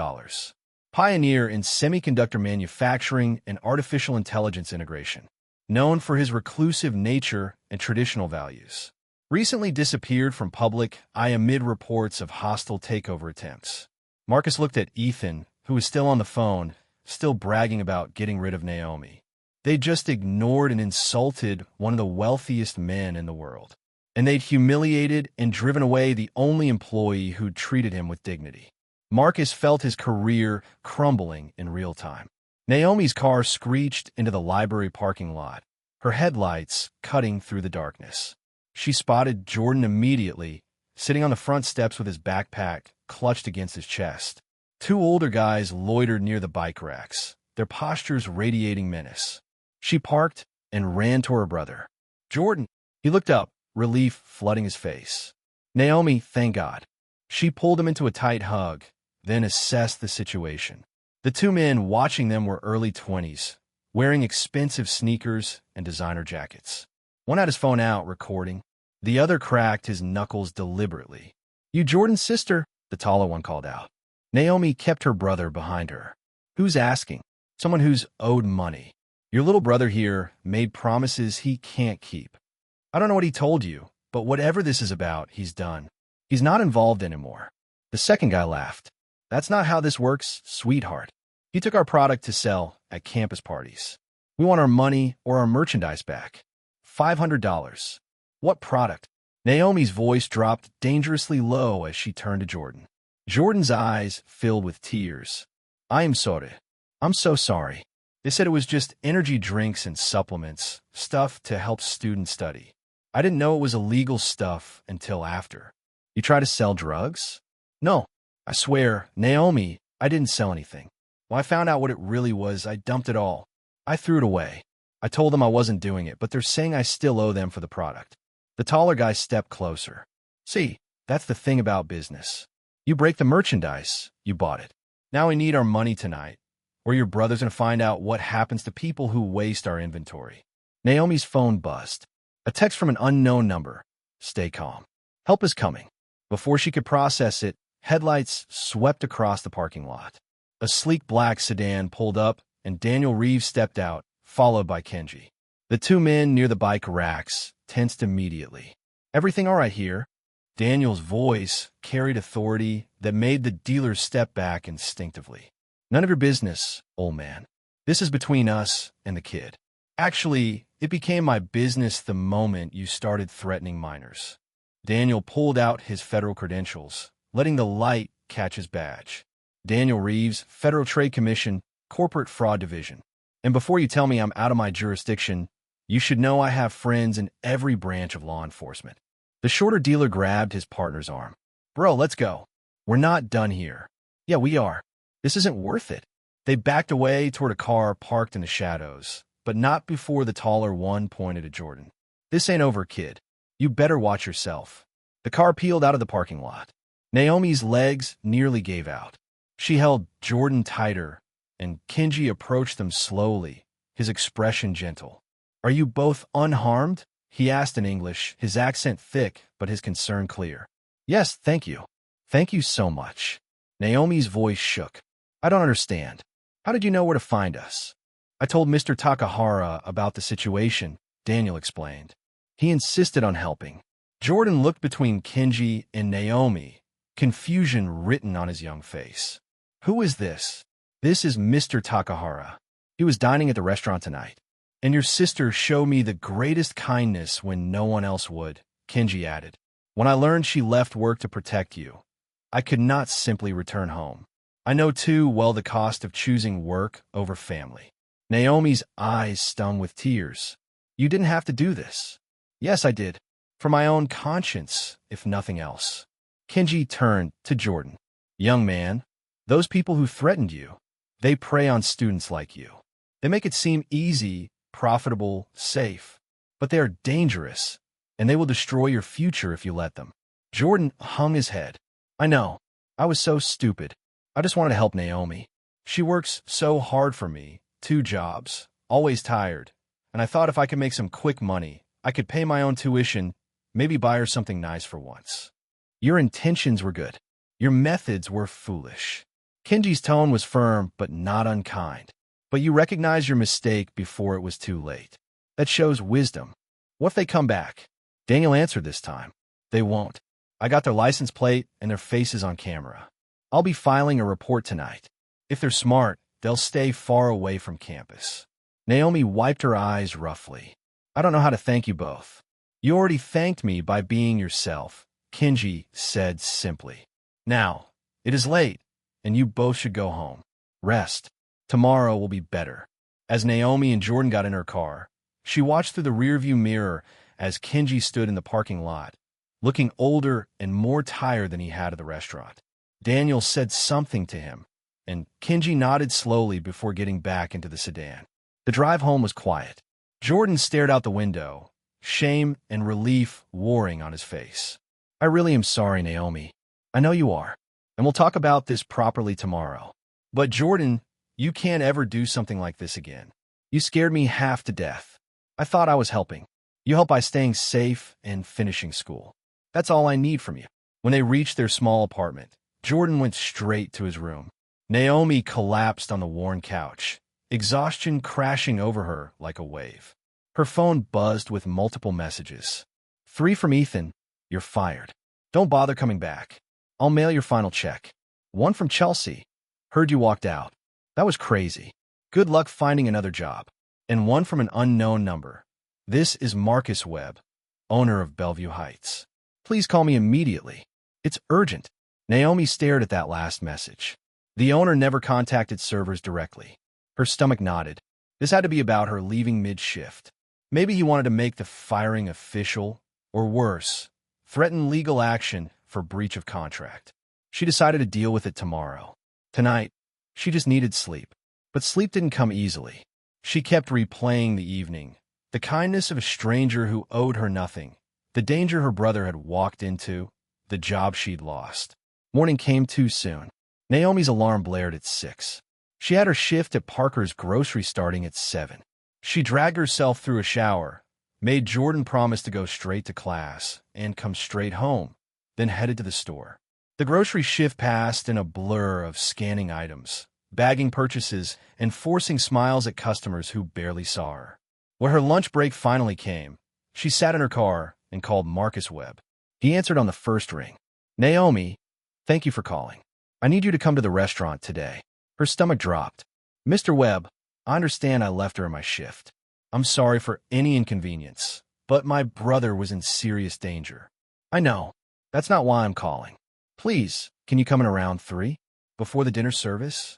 Pioneer in semiconductor manufacturing and artificial intelligence integration. Known for his reclusive nature and traditional values. Recently disappeared from public eye amid reports of hostile takeover attempts. Marcus looked at Ethan, who was still on the phone, still bragging about getting rid of Naomi. They just ignored and insulted one of the wealthiest men in the world. And they'd humiliated and driven away the only employee who'd treated him with dignity. Marcus felt his career crumbling in real time. Naomi's car screeched into the library parking lot, her headlights cutting through the darkness. She spotted Jordan immediately, sitting on the front steps with his backpack clutched against his chest. 2 older guys loitered near the bike racks, their postures radiating menace. She parked and ran to her brother. Jordan. He looked up, relief flooding his face. Naomi, thank God. She pulled him into a tight hug, then assessed the situation. The 2 men watching them were early 20s, wearing expensive sneakers and designer jackets. One had his phone out, recording. The other cracked his knuckles deliberately. You Jordan's sister, the taller one called out. Naomi kept her brother behind her. Who's asking? Someone who's owed money. Your little brother here made promises he can't keep. I don't know what he told you, but whatever this is about, he's done. He's not involved anymore. The second guy laughed. That's not how this works, sweetheart. He took our product to sell at campus parties. We want our money or our merchandise back. $500. What product? Naomi's voice dropped dangerously low as she turned to Jordan. Jordan's eyes filled with tears. I am sorry. I'm so sorry. They said it was just energy drinks and supplements, stuff to help students study. I didn't know it was illegal stuff until after. You try to sell drugs? No. I swear, Naomi, I didn't sell anything. When I found out what it really was, I dumped it all. I threw it away. I told them I wasn't doing it, but they're saying I still owe them for the product. The taller guy stepped closer. See, that's the thing about business. You break the merchandise, you bought it. Now we need our money tonight, or your brother's gonna find out what happens to people who waste our inventory. Naomi's phone buzzed. A text from an unknown number. Stay calm. Help is coming. Before she could process it, Headlights swept across the parking lot. A sleek black sedan pulled up, and Daniel Reeves stepped out, followed by Kenji. The two men near the bike racks tensed immediately. "Everything all right here?" Daniel's voice carried authority that made the dealers step back instinctively. "None of your business, old man. This is between us and the kid. Actually, it became my business the moment you started threatening minors." Daniel pulled out his federal credentials, letting the light catch his badge. "Daniel Reeves, Federal Trade Commission, Corporate Fraud Division. And before you tell me I'm out of my jurisdiction, you should know I have friends in every branch of law enforcement." The shorter dealer grabbed his partner's arm. "Bro, let's go. We're not done here." "Yeah, we are. This isn't worth it." They backed away toward a car parked in the shadows, but not before the taller one pointed at Jordan. "This ain't over, kid. You better watch yourself." The car peeled out of the parking lot. Naomi's legs nearly gave out. She held Jordan tighter, and Kenji approached them slowly, his expression gentle. "Are you both unharmed?" he asked in English, his accent thick but his concern clear. "Yes, thank you. Thank you so much." Naomi's voice shook. "I don't understand. How did you know where to find us?" "I told Mr. Takahara about the situation," Daniel explained. "He insisted on helping." Jordan looked between Kenji and Naomi, confusion written on his young face. "Who is this?" "This is Mr. Takahara. He was dining at the restaurant tonight. And your sister showed me the greatest kindness when no one else would," Kenji added. "When I learned she left work to protect you, I could not simply return home. I know too well the cost of choosing work over family." Naomi's eyes stung with tears. "You didn't have to do this." "Yes, I did. For my own conscience, if nothing else." Kenji turned to Jordan. "Young man, those people who threatened you, they prey on students like you. They make it seem easy, profitable, safe. But they are dangerous, and they will destroy your future if you let them." Jordan hung his head. "I know. I was so stupid. I just wanted to help Naomi. She works so hard for me, 2 jobs, always tired. And I thought if I could make some quick money, I could pay my own tuition, maybe buy her something nice for once. Your intentions were good. Your methods were foolish." Kenji's tone was firm but not unkind. "But you recognized your mistake before it was too late. That shows wisdom. What if they come back?" Daniel answered this time. "They won't. I got their license plate and their faces on camera. I'll be filing a report tonight. If they're smart, they'll stay far away from campus." Naomi wiped her eyes roughly. "I don't know how to thank you both." "You already thanked me by being yourself," Kenji said simply. "Now, it is late, and you both should go home. Rest. Tomorrow will be better." As Naomi and Jordan got in her car, she watched through the rearview mirror as Kenji stood in the parking lot, looking older and more tired than he had at the restaurant. Daniel said something to him, and Kenji nodded slowly before getting back into the sedan. The drive home was quiet. Jordan stared out the window, shame and relief warring on his face. "I really am sorry, Naomi. I know you are, and we'll talk about this properly tomorrow. But Jordan, you can't ever do something like this again. You scared me half to death. I thought I was helping. You helped by staying safe and finishing school. That's all I need from you." When they reached their small apartment, Jordan went straight to his room. Naomi collapsed on the worn couch, exhaustion crashing over her like a wave. Her phone buzzed with multiple messages. 3 from Ethan, "You're fired. Don't bother coming back. I'll mail your final check." 1 from Chelsea, "Heard you walked out. That was crazy. Good luck finding another job." And 1 from an unknown number. "This is Marcus Webb, owner of Bellevue Heights. Please call me immediately. It's urgent." Naomi stared at that last message. The owner never contacted servers directly. Her stomach knotted. This had to be about her leaving mid-shift. Maybe he wanted to make the firing official, or worse, threaten legal action for breach of contract. She decided to deal with it tomorrow. Tonight, she just needed sleep. But sleep didn't come easily. She kept replaying the evening, the kindness of a stranger who owed her nothing, the danger her brother had walked into, the job she'd lost. Morning came too soon. Naomi's alarm blared at 6. She had her shift at Parker's grocery starting at 7. She dragged herself through a shower, made Jordan promise to go straight to class and come straight home, then headed to the store. The grocery shift passed in a blur of scanning items, bagging purchases, and forcing smiles at customers who barely saw her. When her lunch break finally came, she sat in her car and called Marcus Webb. He answered on the first ring. "Naomi, thank you for calling. I need you to come to the restaurant today." Her stomach dropped. "Mr. Webb, I understand I left her in my shift. I'm sorry for any inconvenience, but my brother was in serious danger." "I know. That's not why I'm calling. Please, can you come in around 3? Before the dinner service?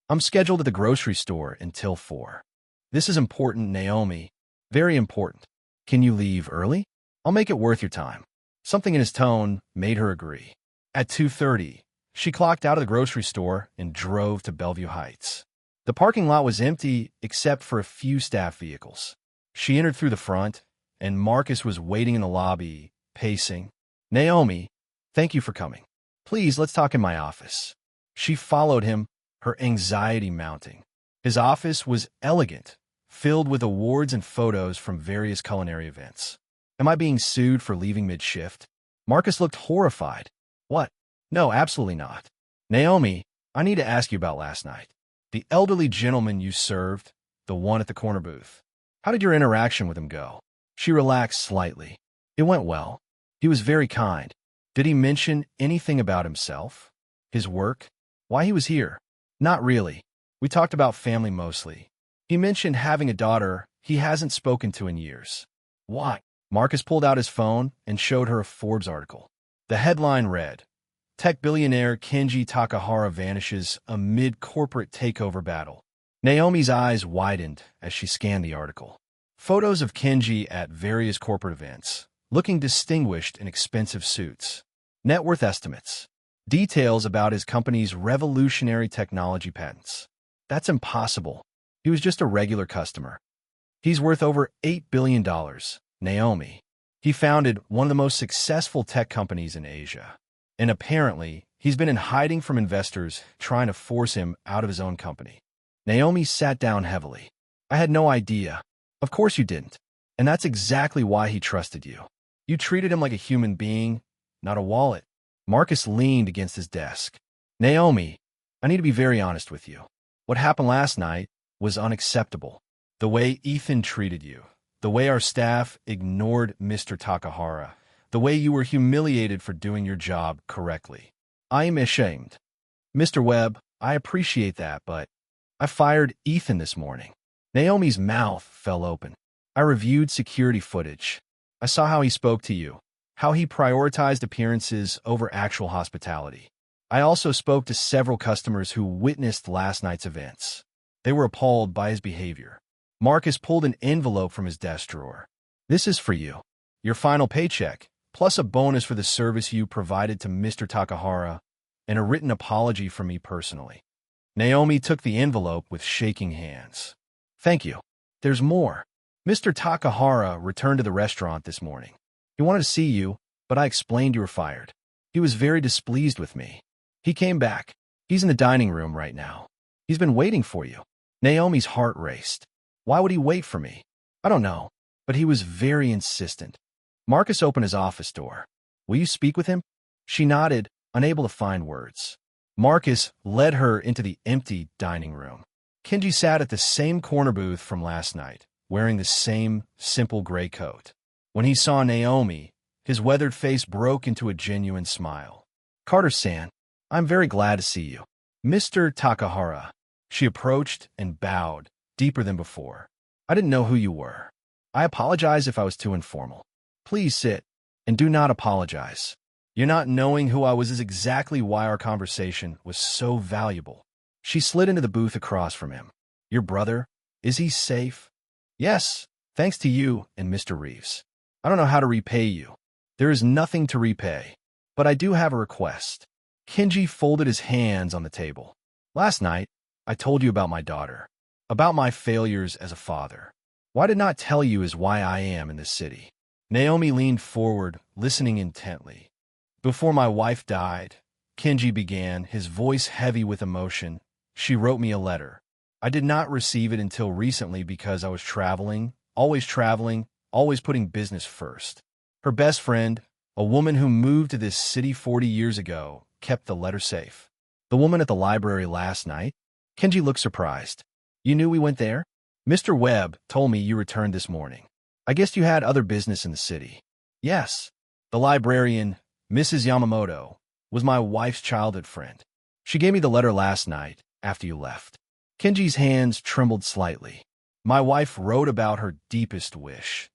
I'm scheduled at the grocery store until 4. This is important, Naomi. Very important. Can you leave early? I'll make it worth your time." Something in his tone made her agree. At 2:30, she clocked out of the grocery store and drove to Bellevue Heights. The parking lot was empty except for a few staff vehicles. She entered through the front, and Marcus was waiting in the lobby, pacing. "Naomi, thank you for coming. Please, let's talk in my office." She followed him, her anxiety mounting. His office was elegant, filled with awards and photos from various culinary events. "Am I being sued for leaving mid-shift?" Marcus looked horrified. "What? No, absolutely not. Naomi, I need to ask you about last night. The elderly gentleman you served, the one at the corner booth. How did your interaction with him go?" She relaxed slightly. "It went well. He was very kind. Did he mention anything about himself? His work? Why he was here?" "Not really. We talked about family mostly. He mentioned having a daughter he hasn't spoken to in years." "Why?" Marcus pulled out his phone and showed her a Forbes article. The headline read, "Tech billionaire Kenji Takahara vanishes amid corporate takeover battle." Naomi's eyes widened as she scanned the article. Photos of Kenji at various corporate events, looking distinguished in expensive suits. Net worth estimates. Details about his company's revolutionary technology patents. That's impossible. He was just a regular customer. He's worth over $8 billion, Naomi. He founded one of the most successful tech companies in Asia. And apparently, he's been in hiding from investors trying to force him out of his own company. Naomi sat down heavily. "I had no idea." "Of course you didn't. And that's exactly why he trusted you. You treated him like a human being, not a wallet." Marcus leaned against his desk. "Naomi, I need to be very honest with you. What happened last night was unacceptable. The way Ethan treated you, the way our staff ignored Mr. Takahara, the way you were humiliated for doing your job correctly. I am ashamed. Mr. Webb, I appreciate that, but I fired Ethan this morning." Naomi's mouth fell open. "I reviewed security footage. I saw how he spoke to you, how he prioritized appearances over actual hospitality. I also spoke to several customers who witnessed last night's events. They were appalled by his behavior." Marcus pulled an envelope from his desk drawer. "This is for you. Your final paycheck, plus a bonus for the service you provided to Mr. Takahara, and a written apology from me personally." Naomi took the envelope with shaking hands. "Thank you. There's more. Mr. Takahara returned to the restaurant this morning. He wanted to see you, but I explained you were fired. He was very displeased with me. He came back. He's in the dining room right now. He's been waiting for you." Naomi's heart raced. "Why would he wait for me?" "I don't know, but he was very insistent." Marcus opened his office door. "Will you speak with him?" She nodded, unable to find words. Marcus led her into the empty dining room. Kenji sat at the same corner booth from last night, wearing the same simple gray coat. When he saw Naomi, his weathered face broke into a genuine smile. "Carter-san, I'm very glad to see you." "Mr. Takahara." She approached and bowed, deeper than before. "I didn't know who you were. I apologize if I was too informal. Please sit, and do not apologize. Your not knowing who I was is exactly why our conversation was so valuable." She slid into the booth across from him. "Your brother, is he safe?" "Yes, thanks to you and Mr. Reeves. I don't know how to repay you. There is nothing to repay. But I do have a request." Kenji folded his hands on the table. "Last night, I told you about my daughter, about my failures as a father. What I did not tell you is why I am in this city." Naomi leaned forward, listening intently. "Before my wife died," Kenji began, his voice heavy with emotion, "she wrote me a letter. I did not receive it until recently because I was traveling, always putting business first. Her best friend, a woman who moved to this city 40 years ago, kept the letter safe. The woman at the library last night? Kenji looked surprised. You knew we went there? Mr. Webb told me you returned this morning. I guess you had other business in the city. Yes. The librarian, Mrs. Yamamoto, was my wife's childhood friend. She gave me the letter last night after you left. Kenji's hands trembled slightly. My wife wrote about her deepest wish,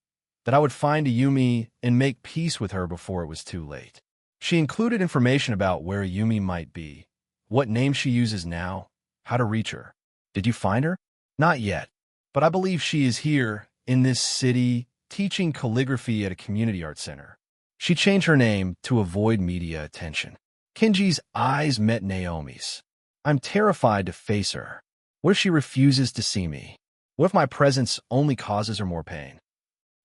that I would find Ayumi and make peace with her before it was too late. She included information about where Ayumi might be, what name she uses now, how to reach her. Did you find her? Not yet, but I believe she is here in this city teaching calligraphy at a community art center. She changed her name to avoid media attention. Kenji's eyes met Naomi's. I'm terrified to face her. What if she refuses to see me? What if my presence only causes her more pain?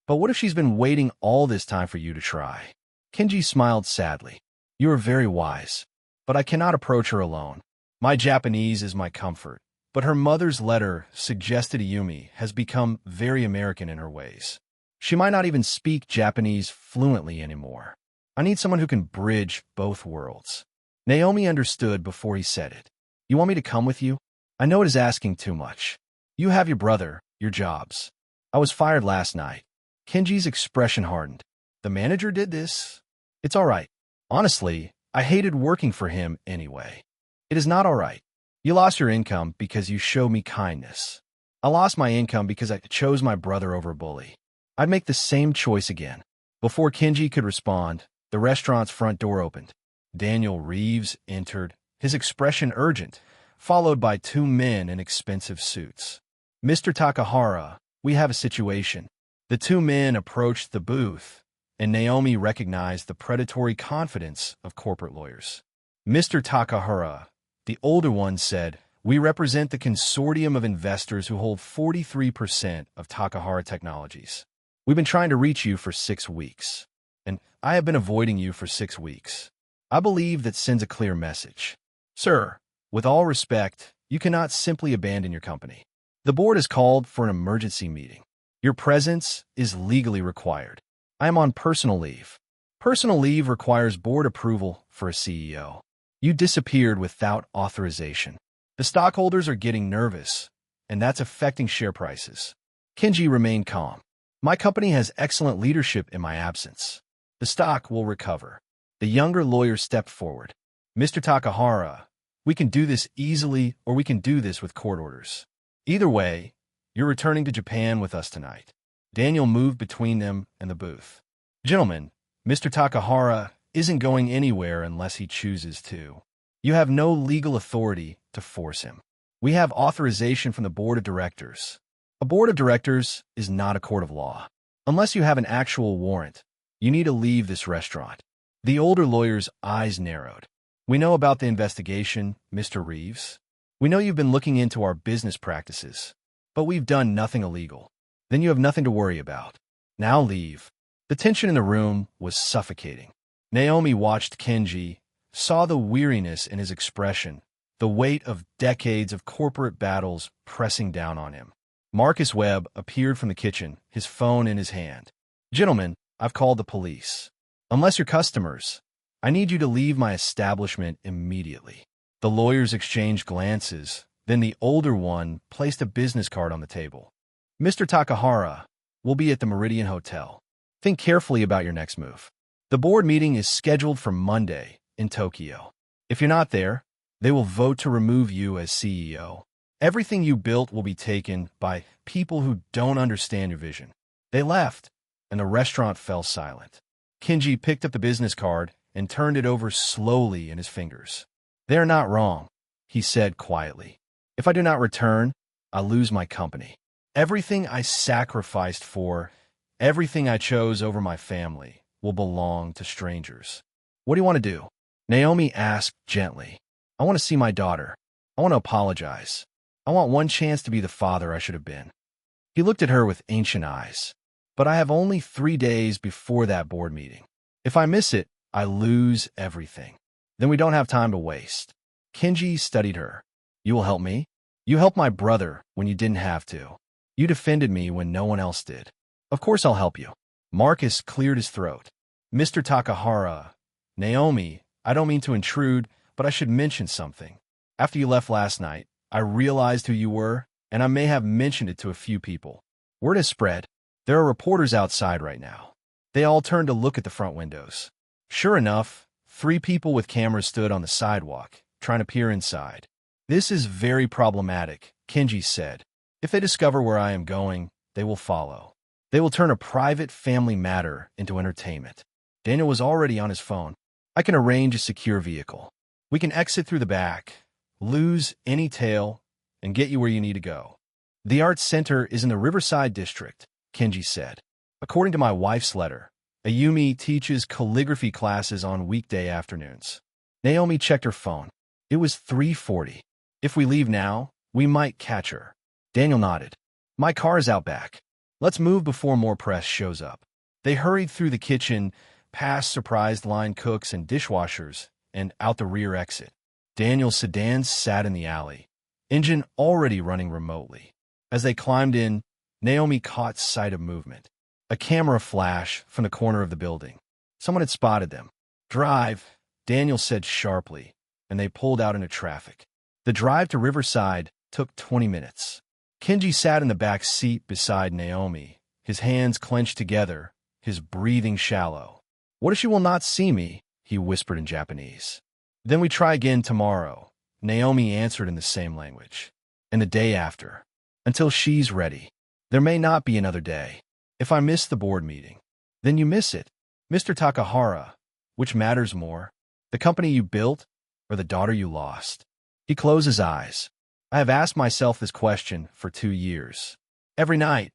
But what if she's been waiting all this time for you to try? Kenji smiled sadly. You are very wise, but I cannot approach her alone. My Japanese is my comfort, but her mother's letter suggested Ayumi has become very American in her ways. She might not even speak Japanese fluently anymore. I need someone who can bridge both worlds. Naomi understood before he said it. You want me to come with you? I know it is asking too much. You have your brother, your jobs. I was fired last night. Kenji's expression hardened. The manager did this? It's all right. Honestly, I hated working for him anyway. It is not all right. You lost your income because you showed me kindness. I lost my income because I chose my brother over a bully. I'd make the same choice again. Before Kenji could respond, the restaurant's front door opened. Daniel Reeves entered, his expression urgent, followed by two men in expensive suits. Mr. Takahara, we have a situation. The two men approached the booth, and Naomi recognized the predatory confidence of corporate lawyers. Mr. Takahara, the older one, said, we represent the consortium of investors who hold 43% of Takahara Technologies. We've been trying to reach you for 6 weeks, and I have been avoiding you for 6 weeks. I believe that sends a clear message. Sir, with all respect, you cannot simply abandon your company. The board has called for an emergency meeting. Your presence is legally required. I am on personal leave. Personal leave requires board approval for a CEO. You disappeared without authorization. The stockholders are getting nervous, and that's affecting share prices. Kenji remained calm. My company has excellent leadership in my absence. The stock will recover. The younger lawyer stepped forward. Mr. Takahara, we can do this easily, or we can do this with court orders. Either way, you're returning to Japan with us tonight. Daniel moved between them and the booth. Gentlemen, Mr. Takahara isn't going anywhere unless he chooses to. You have no legal authority to force him. We have authorization from the board of directors. A board of directors is not a court of law. Unless you have an actual warrant, you need to leave this restaurant. The older lawyer's eyes narrowed. We know about the investigation, Mr. Reeves. We know you've been looking into our business practices, but we've done nothing illegal. Then you have nothing to worry about. Now leave. The tension in the room was suffocating. Naomi watched Kenji, saw the weariness in his expression, the weight of decades of corporate battles pressing down on him. Marcus Webb appeared from the kitchen, his phone in his hand. Gentlemen, I've called the police. Unless you're customers, I need you to leave my establishment immediately. The lawyers exchanged glances, then the older one placed a business card on the table. Mr. Takahara will be at the Meridian Hotel. Think carefully about your next move. The board meeting is scheduled for Monday in Tokyo. If you're not there, they will vote to remove you as CEO. Everything you built will be taken by people who don't understand your vision. They left, and the restaurant fell silent. Kenji picked up the business card and turned it over slowly in his fingers. They're not wrong, he said quietly. If I do not return, I lose my company. Everything I sacrificed for, everything I chose over my family, will belong to strangers. What do you want to do? Naomi asked gently. I want to see my daughter. I want to apologize. I want one chance to be the father I should have been. He looked at her with ancient eyes. But I have only 3 days before that board meeting. If I miss it, I lose everything. Then we don't have time to waste. Kenji studied her. You will help me? You helped my brother when you didn't have to. You defended me when no one else did. Of course I'll help you. Marcus cleared his throat. Mr. Takahara, Naomi, I don't mean to intrude, but I should mention something. After you left last night, I realized who you were, and I may have mentioned it to a few people. Word has spread. There are reporters outside right now. They all turned to look at the front windows. Sure enough, 3 people with cameras stood on the sidewalk, trying to peer inside. This is very problematic, Kenji said. If they discover where I am going, they will follow. They will turn a private family matter into entertainment. Daniel was already on his phone. I can arrange a secure vehicle. We can exit through the back, lose any tail, and get you where you need to go. The Arts Center is in the Riverside District, Kenji said. According to my wife's letter, Ayumi teaches calligraphy classes on weekday afternoons. Naomi checked her phone. It was 3:40. If we leave now, we might catch her. Daniel nodded. My car's out back. Let's move before more press shows up. They hurried through the kitchen, past surprised line cooks and dishwashers, and out the rear exit. Daniel's sedan sat in the alley, engine already running remotely. As they climbed in, Naomi caught sight of movement. A camera flash from the corner of the building. Someone had spotted them. Drive, Daniel said sharply, and they pulled out into traffic. The drive to Riverside took 20 minutes. Kenji sat in the back seat beside Naomi, his hands clenched together, his breathing shallow. What if she will not see me? He whispered in Japanese. Then we try again tomorrow, Naomi answered in the same language. And the day after. Until she's ready. There may not be another day. If I miss the board meeting, then you miss it. Mr. Takahara, which matters more, the company you built or the daughter you lost? He closed his eyes. I have asked myself this question for 2 years. Every night,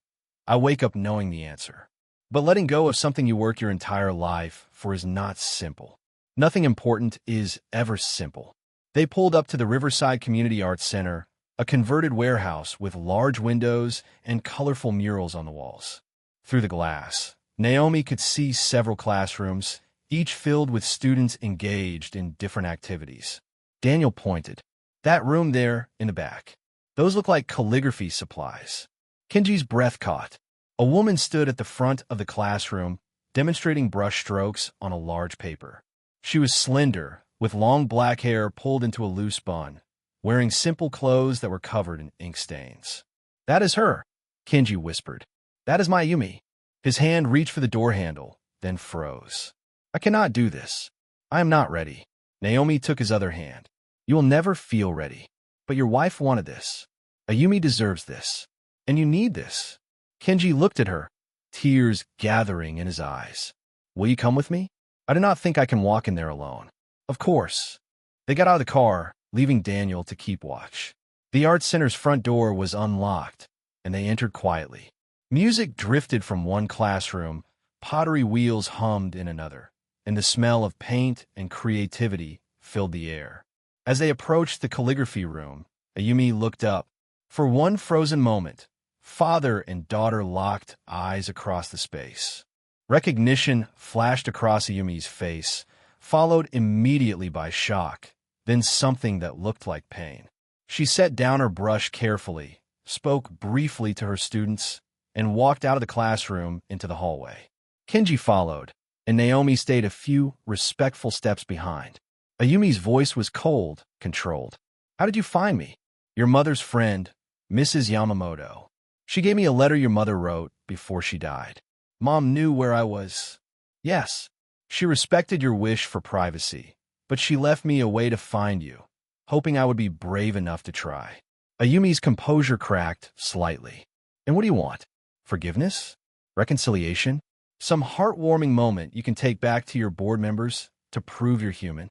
I wake up knowing the answer. But letting go of something you work your entire life for is not simple. Nothing important is ever simple. They pulled up to the Riverside Community Arts Center, a converted warehouse with large windows and colorful murals on the walls. Through the glass, Naomi could see several classrooms, each filled with students engaged in different activities. Daniel pointed. That room there in the back. Those look like calligraphy supplies. Kenji's breath caught. A woman stood at the front of the classroom, demonstrating brush strokes on a large paper. She was slender, with long black hair pulled into a loose bun, wearing simple clothes that were covered in ink stains. That is her, Kenji whispered. That is my Ayumi. His hand reached for the door handle, then froze. I cannot do this. I am not ready. Naomi took his other hand. You will never feel ready. But your wife wanted this. Ayumi deserves this. And you need this. Kenji looked at her, tears gathering in his eyes. Will you come with me? I do not think I can walk in there alone. Of course. They got out of the car, leaving Daniel to keep watch. The Arts Center's front door was unlocked, and they entered quietly. Music drifted from one classroom, pottery wheels hummed in another, and the smell of paint and creativity filled the air. As they approached the calligraphy room, Ayumi looked up. For one frozen moment, father and daughter locked eyes across the space. Recognition flashed across Ayumi's face, followed immediately by shock, then something that looked like pain. She set down her brush carefully, spoke briefly to her students, and walked out of the classroom into the hallway. Kenji followed, and Naomi stayed a few respectful steps behind. Ayumi's voice was cold, controlled. How did you find me? Your mother's friend, Mrs. Yamamoto. She gave me a letter your mother wrote before she died. Mom knew where I was. Yes, she respected your wish for privacy, but she left me a way to find you, hoping I would be brave enough to try. Ayumi's composure cracked slightly. And what do you want? Forgiveness? Reconciliation? Some heartwarming moment you can take back to your board members to prove you're human?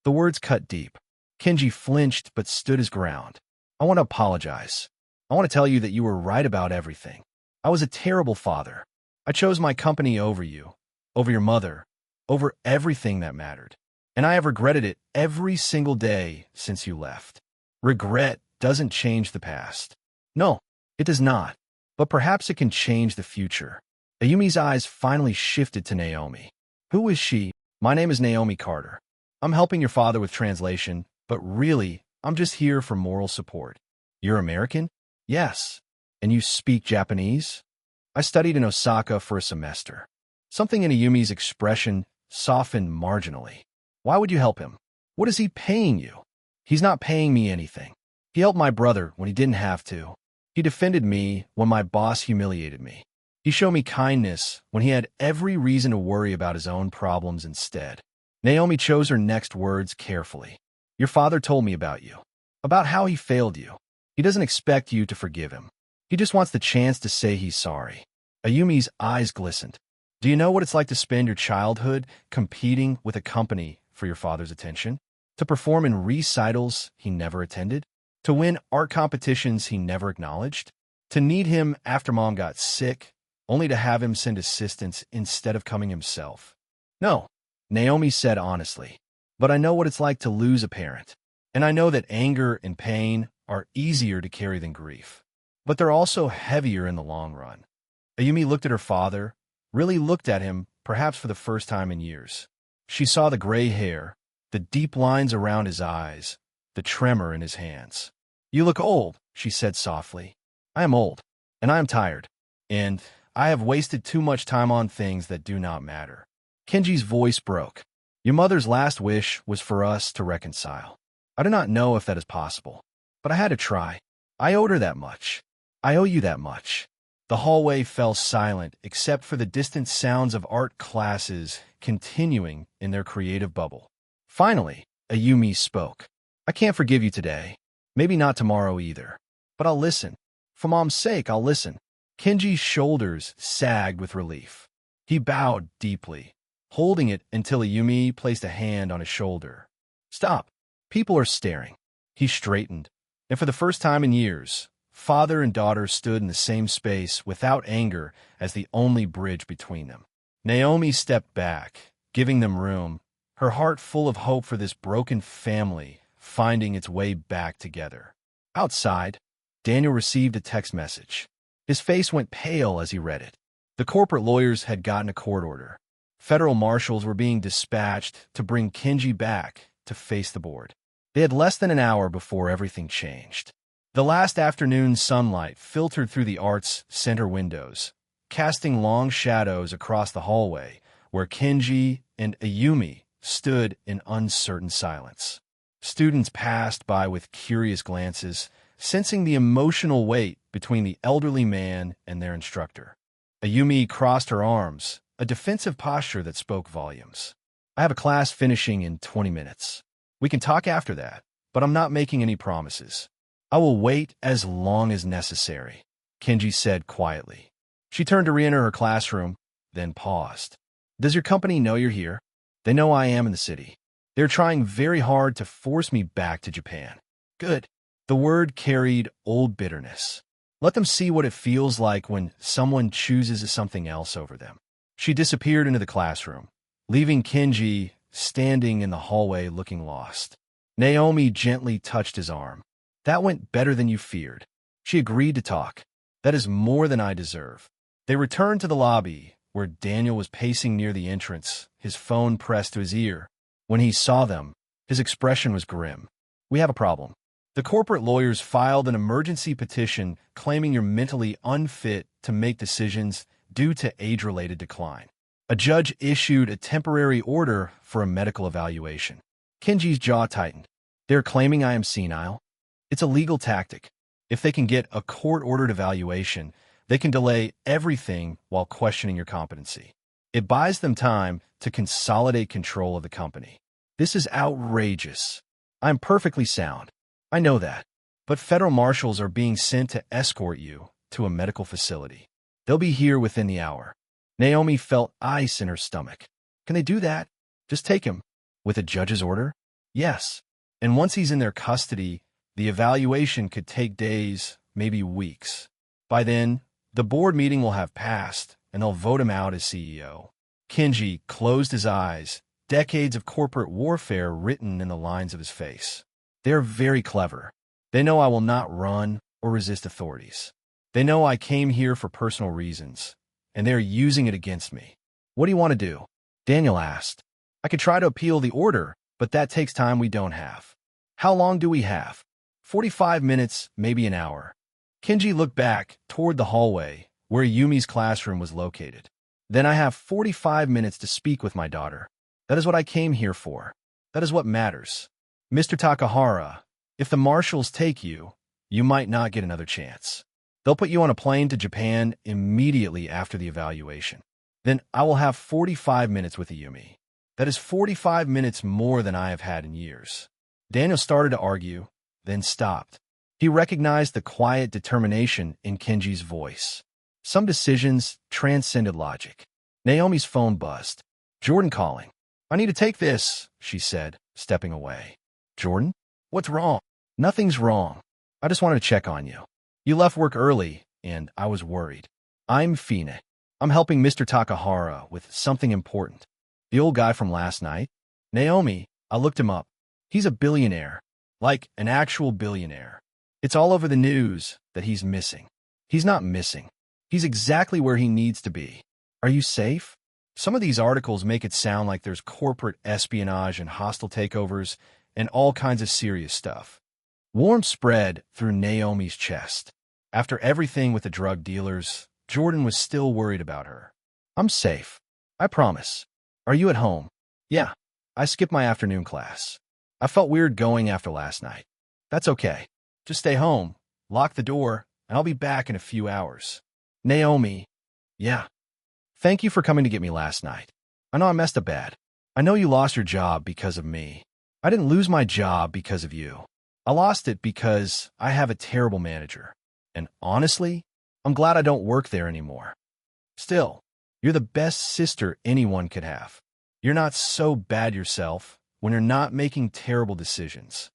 The words cut deep. Kenji flinched but stood his ground. I want to apologize. I want to tell you that you were right about everything. I was a terrible father. I chose my company over you, over your mother, over everything that mattered. And I have regretted it every single day since you left. Regret doesn't change the past. No, it does not. But perhaps it can change the future. Ayumi's eyes finally shifted to Naomi. Who is she? My name is Naomi Carter. I'm helping your father with translation, but really, I'm just here for moral support. You're American? Yes. And you speak Japanese? I studied in Osaka for a semester. Something in Ayumi's expression softened marginally. Why would you help him? What is he paying you? He's not paying me anything. He helped my brother when he didn't have to. He defended me when my boss humiliated me. He showed me kindness when he had every reason to worry about his own problems instead. Naomi chose her next words carefully. Your father told me about you, about how he failed you. He doesn't expect you to forgive him. He just wants the chance to say he's sorry. Ayumi's eyes glistened. Do you know what it's like to spend your childhood competing with a company for your father's attention? To perform in recitals he never attended? To win art competitions he never acknowledged? To need him after mom got sick, only to have him send assistance instead of coming himself? No, Naomi said honestly, but I know what it's like to lose a parent. And I know that anger and pain are easier to carry than grief. But they're also heavier in the long run. Ayumi looked at her father, really looked at him, perhaps for the first time in years. She saw the gray hair, the deep lines around his eyes, the tremor in his hands. You look old, she said softly. I am old, and I am tired, and I have wasted too much time on things that do not matter. Kenji's voice broke. Your mother's last wish was for us to reconcile. I do not know if that is possible, but I had to try. I owed her that much. I owe you that much. The hallway fell silent except for the distant sounds of art classes continuing in their creative bubble. Finally, Ayumi spoke. I can't forgive you today. Maybe not tomorrow either. But I'll listen. For mom's sake, I'll listen. Kenji's shoulders sagged with relief. He bowed deeply, holding it until Ayumi placed a hand on his shoulder. Stop. People are staring. He straightened, and for the first time in years, father and daughter stood in the same space without anger as the only bridge between them. Naomi stepped back, giving them room, her heart full of hope for this broken family finding its way back together. Outside, Daniel received a text message. His face went pale as he read it. The corporate lawyers had gotten a court order. Federal marshals were being dispatched to bring Kenji back to face the board. They had less than an hour before everything changed. The last afternoon sunlight filtered through the arts center windows, casting long shadows across the hallway where Kenji and Ayumi stood in uncertain silence. Students passed by with curious glances, sensing the emotional weight between the elderly man and their instructor. Ayumi crossed her arms, a defensive posture that spoke volumes. I have a class finishing in 20 minutes. We can talk after that, but I'm not making any promises. I will wait as long as necessary, Kenji said quietly. She turned to re-enter her classroom, then paused. Does your company know you're here? They know I am in the city. They're trying very hard to force me back to Japan. Good. The word carried old bitterness. Let them see what it feels like when someone chooses something else over them. She disappeared into the classroom, leaving Kenji standing in the hallway looking lost. Naomi gently touched his arm. That went better than you feared. She agreed to talk. That is more than I deserve. They returned to the lobby, where Daniel was pacing near the entrance, his phone pressed to his ear. When he saw them, his expression was grim. We have a problem. The corporate lawyers filed an emergency petition claiming you're mentally unfit to make decisions due to age-related decline. A judge issued a temporary order for a medical evaluation. Kenji's jaw tightened. They're claiming I am senile. It's a legal tactic. If they can get a court-ordered evaluation, they can delay everything while questioning your competency. It buys them time to consolidate control of the company. This is outrageous. I'm perfectly sound. I know that. But federal marshals are being sent to escort you to a medical facility. They'll be here within the hour. Naomi felt ice in her stomach. Can they do that? Just take him. With a judge's order? Yes. And once he's in their custody, the evaluation could take days, maybe weeks. By then, the board meeting will have passed, and they'll vote him out as CEO. Kenji closed his eyes, decades of corporate warfare written in the lines of his face. They're very clever. They know I will not run or resist authorities. They know I came here for personal reasons, and they're using it against me. What do you want to do? Daniel asked. I could try to appeal the order, but that takes time we don't have. How long do we have? 45 minutes, maybe an hour. Kenji looked back toward the hallway where Yumi's classroom was located. Then I have 45 minutes to speak with my daughter. That is what I came here for. That is what matters. Mr. Takahara, if the marshals take you, you might not get another chance. They'll put you on a plane to Japan immediately after the evaluation. Then I will have 45 minutes with Ayumi. That is 45 minutes more than I have had in years. Daniel started to argue, then stopped. He recognized the quiet determination in Kenji's voice. Some decisions transcended logic. Naomi's phone buzzed. Jordan calling. I need to take this, she said, stepping away. Jordan? What's wrong? Nothing's wrong. I just wanted to check on you. You left work early, and I was worried. I'm Fine. I'm helping Mr. Takahara with something important. The old guy from last night? Naomi, I looked him up. He's a billionaire. Like an actual billionaire. It's all over the news that he's missing. He's not missing. He's exactly where he needs to be. Are you safe? Some of these articles make it sound like there's corporate espionage and hostile takeovers and all kinds of serious stuff. Warmth spread through Naomi's chest. After everything with the drug dealers, Jordan was still worried about her. I'm safe. I promise. Are you at home? Yeah. I skipped my afternoon class. I felt weird going after last night. That's okay. Just stay home, lock the door, and I'll be back in a few hours. Naomi. Yeah. Thank you for coming to get me last night. I know I messed up bad. I know you lost your job because of me. I didn't lose my job because of you. I lost it because I have a terrible manager. And honestly, I'm glad I don't work there anymore. Still, you're the best sister anyone could have. You're not so bad yourself when you're not making terrible decisions.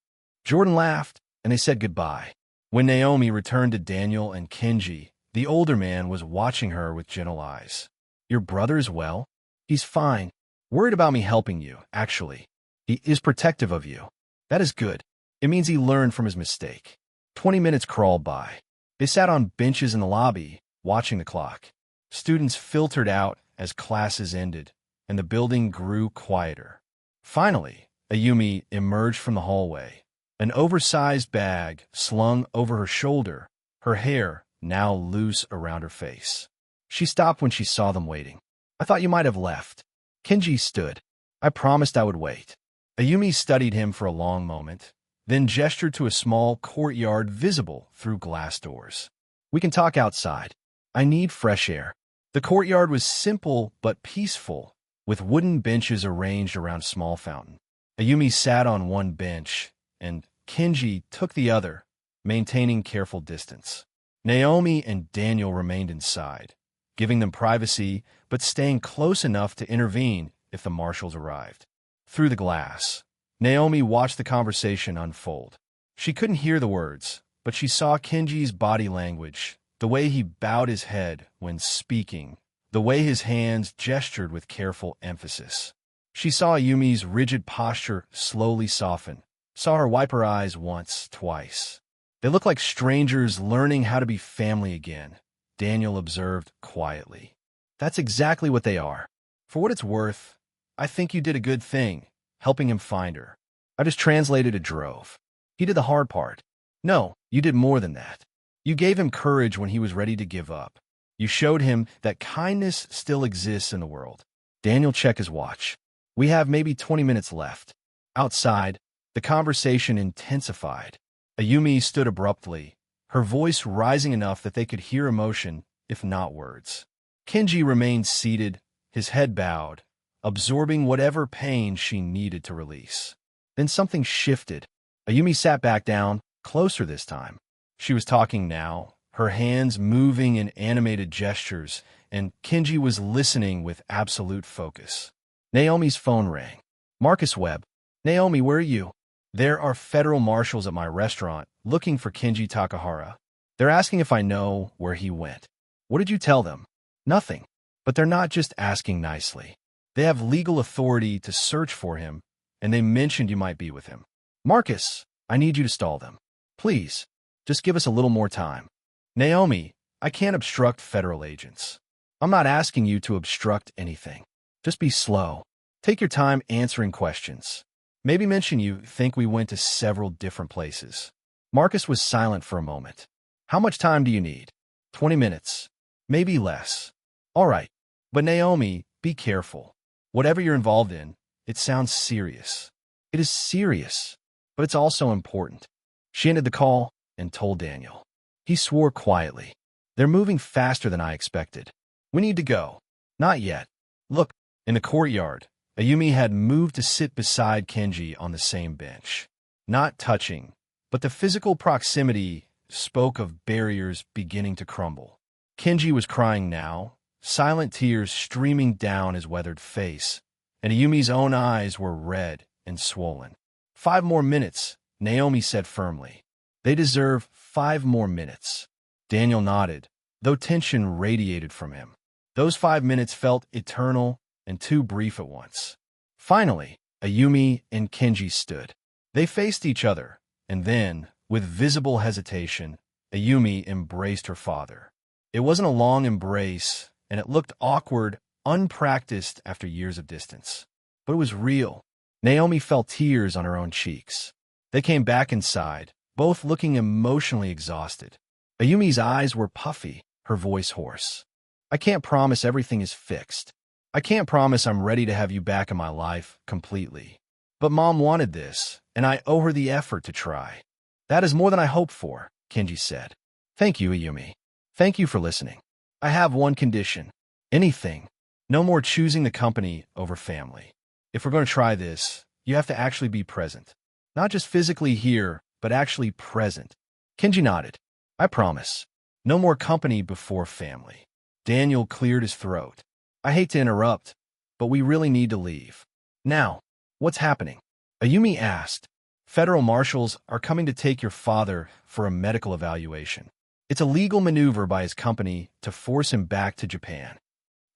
Jordan laughed, and they said goodbye. When Naomi returned to Daniel and Kenji, the older man was watching her with gentle eyes. Your brother is well? He's fine. Worried about me helping you, actually. He is protective of you. That is good. It means he learned from his mistake. 20 minutes crawled by. They sat on benches in the lobby, watching the clock. Students filtered out as classes ended, and the building grew quieter. Finally, Ayumi emerged from the hallway, an oversized bag slung over her shoulder, her hair now loose around her face. She stopped when she saw them waiting. I thought you might have left. Kenji stood. I promised I would wait. Ayumi studied him for a long moment, then gestured to a small courtyard visible through glass doors. We can talk outside. I need fresh air. The courtyard was simple but peaceful, with wooden benches arranged around a small fountain. Ayumi sat on one bench, and Kenji took the other, maintaining careful distance. Naomi and Daniel remained inside, giving them privacy but staying close enough to intervene if the marshals arrived. Through the glass, Naomi watched the conversation unfold. She couldn't hear the words, but she saw Kenji's body language, the way he bowed his head when speaking, the way his hands gestured with careful emphasis. She saw Ayumi's rigid posture slowly soften, saw her wipe her eyes once, twice. They look like strangers learning how to be family again, Daniel observed quietly. That's exactly what they are. For what it's worth, I think you did a good thing, helping him find her. I just translated a drove. He did the hard part. No, you did more than that. You gave him courage when he was ready to give up. You showed him that kindness still exists in the world. Daniel checked his watch. We have maybe 20 minutes left. Outside, the conversation intensified. Ayumi stood abruptly, her voice rising enough that they could hear emotion, if not words. Kenji remained seated, his head bowed, absorbing whatever pain she needed to release. Then something shifted. Ayumi sat back down, closer this time. She was talking now, her hands moving in animated gestures, and Kenji was listening with absolute focus. Naomi's phone rang. Marcus Webb. Naomi, where are you? There are federal marshals at my restaurant looking for Kenji Takahara. They're asking if I know where he went. What did you tell them? Nothing. But they're not just asking nicely. They have legal authority to search for him, and they mentioned you might be with him. Marcus, I need you to stall them. Please, just give us a little more time. Naomi, I can't obstruct federal agents. I'm not asking you to obstruct anything. Just be slow. Take your time answering questions. Maybe mention you think we went to several different places. Marcus was silent for a moment. How much time do you need? 20 minutes. Maybe less. All right. But Naomi, be careful. Whatever you're involved in, it sounds serious. It is serious, but it's also important. She ended the call and told Daniel. He swore quietly. They're moving faster than I expected. We need to go. Not yet. Look, in the courtyard, Ayumi had moved to sit beside Kenji on the same bench. Not touching, but the physical proximity spoke of barriers beginning to crumble. Kenji was crying now, silent tears streaming down his weathered face, and Ayumi's own eyes were red and swollen. 5 more minutes, Naomi said firmly. They deserve 5 more minutes. Daniel nodded, though tension radiated from him. Those 5 minutes felt eternal and too brief at once. Finally, Ayumi and Kenji stood. They faced each other, and then, with visible hesitation, Ayumi embraced her father. It wasn't a long embrace, and it looked awkward, unpracticed after years of distance. But it was real. Naomi felt tears on her own cheeks. They came back inside, both looking emotionally exhausted. Ayumi's eyes were puffy, her voice hoarse. I can't promise everything is fixed. I can't promise I'm ready to have you back in my life completely. But Mom wanted this, and I owe her the effort to try. That is more than I hoped for, Kenji said. Thank you, Ayumi. Thank you for listening. I have one condition. Anything. No more choosing the company over family. If we're going to try this, you have to actually be present. Not just physically here, but actually present. Kenji nodded. I promise. No more company before family. Daniel cleared his throat. I hate to interrupt, but we really need to leave. Now, what's happening? Ayumi asked. Federal marshals are coming to take your father for a medical evaluation. It's a legal maneuver by his company to force him back to Japan.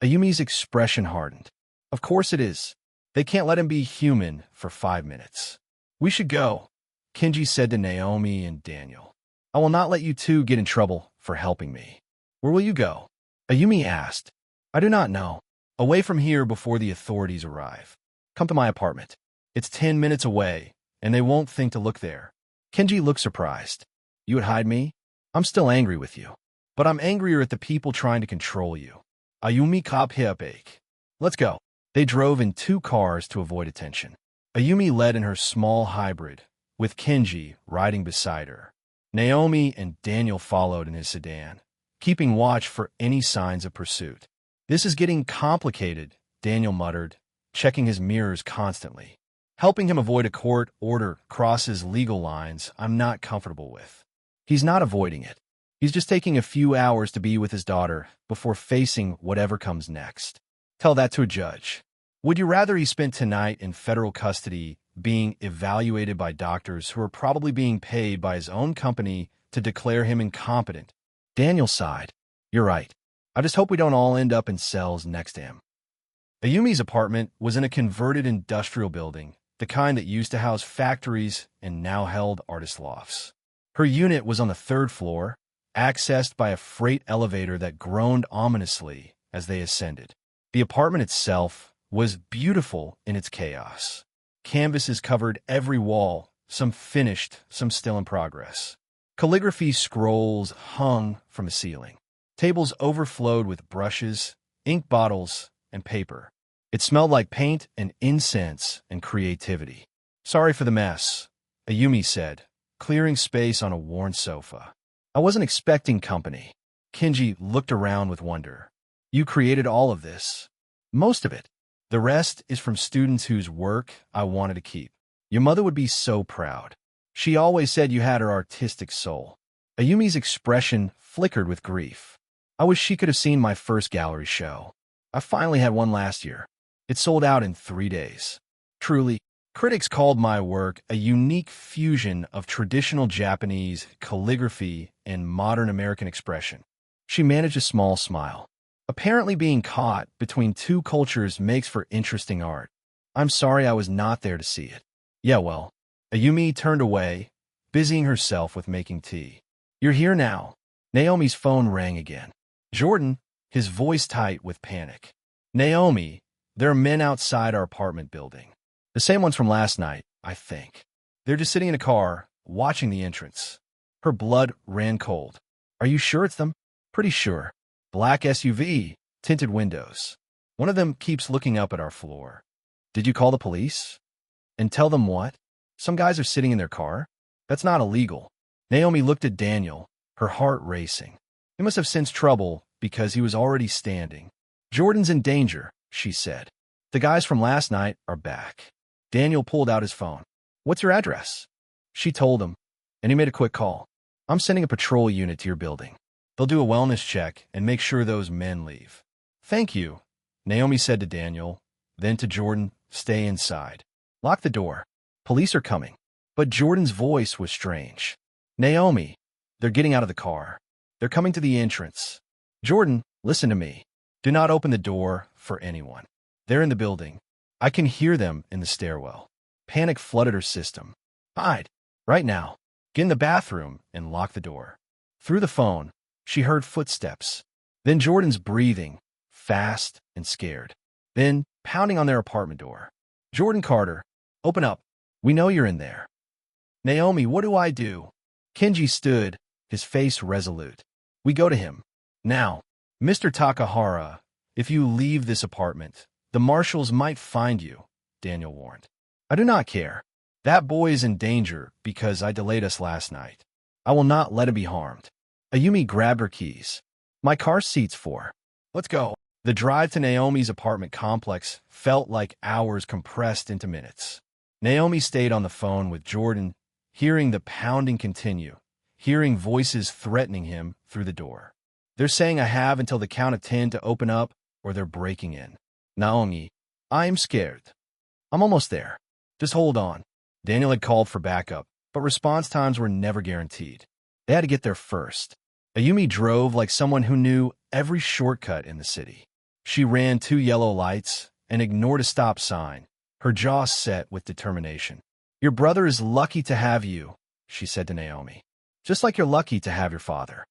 Ayumi's expression hardened. Of course it is. They can't let him be human for 5 minutes. We should go, Kenji said to Naomi and Daniel. I will not let you two get in trouble for helping me. Where will you go? Ayumi asked. I do not know. Away from here before the authorities arrive. Come to my apartment. It's 10 minutes away, and they won't think to look there. Kenji looked surprised. You would hide me? I'm still angry with you. But I'm angrier at the people trying to control you. Ayumi kapheapake. Let's go. They drove in 2 cars to avoid attention. Ayumi led in her small hybrid, with Kenji riding beside her. Naomi and Daniel followed in his sedan, keeping watch for any signs of pursuit. This is getting complicated, Daniel muttered, checking his mirrors constantly. Helping him avoid a court order crosses legal lines I'm not comfortable with. He's not avoiding it. He's just taking a few hours to be with his daughter before facing whatever comes next. Tell that to a judge. Would you rather he spent tonight in federal custody being evaluated by doctors who are probably being paid by his own company to declare him incompetent? Daniel sighed. You're right. I just hope we don't all end up in cells next to him. Ayumi's apartment was in a converted industrial building, the kind that used to house factories and now held artist lofts. Her unit was on the 3rd floor, accessed by a freight elevator that groaned ominously as they ascended. The apartment itself was beautiful in its chaos. Canvases covered every wall, some finished, some still in progress. Calligraphy scrolls hung from the ceiling. Tables overflowed with brushes, ink bottles, and paper. It smelled like paint and incense and creativity. Sorry for the mess, Ayumi said, clearing space on a worn sofa. I wasn't expecting company. Kenji looked around with wonder. You created all of this. Most of it. The rest is from students whose work I wanted to keep. Your mother would be so proud. She always said you had her artistic soul. Ayumi's expression flickered with grief. I wish she could have seen my first gallery show. I finally had one last year. It sold out in 3 days. Truly, critics called my work a unique fusion of traditional Japanese calligraphy and modern American expression. She managed a small smile. Apparently being caught between 2 cultures makes for interesting art. I'm sorry I was not there to see it. Yeah, well. Ayumi turned away, busying herself with making tea. You're here now. Naomi's phone rang again. Jordan, his voice tight with panic. Naomi, there are men outside our apartment building. The same ones from last night, I think. They're just sitting in a car, watching the entrance. Her blood ran cold. Are you sure it's them? Pretty sure. Black SUV, tinted windows. One of them keeps looking up at our floor. Did you call the police? And tell them what? Some guys are sitting in their car? That's not illegal. Naomi looked at Daniel, her heart racing. He must have sensed trouble because he was already standing. Jordan's in danger, she said. The guys from last night are back. Daniel pulled out his phone. What's your address? She told him, and he made a quick call. I'm sending a patrol unit to your building. They'll do a wellness check and make sure those men leave. Thank you, Naomi said to Daniel, then to Jordan, stay inside. Lock the door. Police are coming. But Jordan's voice was strange. Naomi, they're getting out of the car. They're coming to the entrance. Jordan, listen to me. Do not open the door for anyone. They're in the building. I can hear them in the stairwell. Panic flooded her system. Hide. Right now. Get in the bathroom and lock the door. Through the phone, she heard footsteps. Then Jordan's breathing, fast and scared. Then pounding on their apartment door. Jordan Carter, open up. We know you're in there. Naomi, what do I do? Kenji stood, his face resolute. We go to him. Now, Mr. Takahara, if you leave this apartment, the marshals might find you, Daniel warned. I do not care. That boy is in danger because I delayed us last night. I will not let him be harmed. Ayumi grabbed her keys. My car seat's for. Let's go. The drive to Naomi's apartment complex felt like hours compressed into minutes. Naomi stayed on the phone with Jordan, hearing the pounding continue, hearing voices threatening him through the door. They're saying I have until the count of 10 to open up, or they're breaking in. Naomi, I'm scared. I'm almost there. Just hold on. Daniel had called for backup, but response times were never guaranteed. They had to get there first. Ayumi drove like someone who knew every shortcut in the city. She ran 2 yellow lights and ignored a stop sign, her jaw set with determination. Your brother is lucky to have you, she said to Naomi. Just like you're lucky to have your father.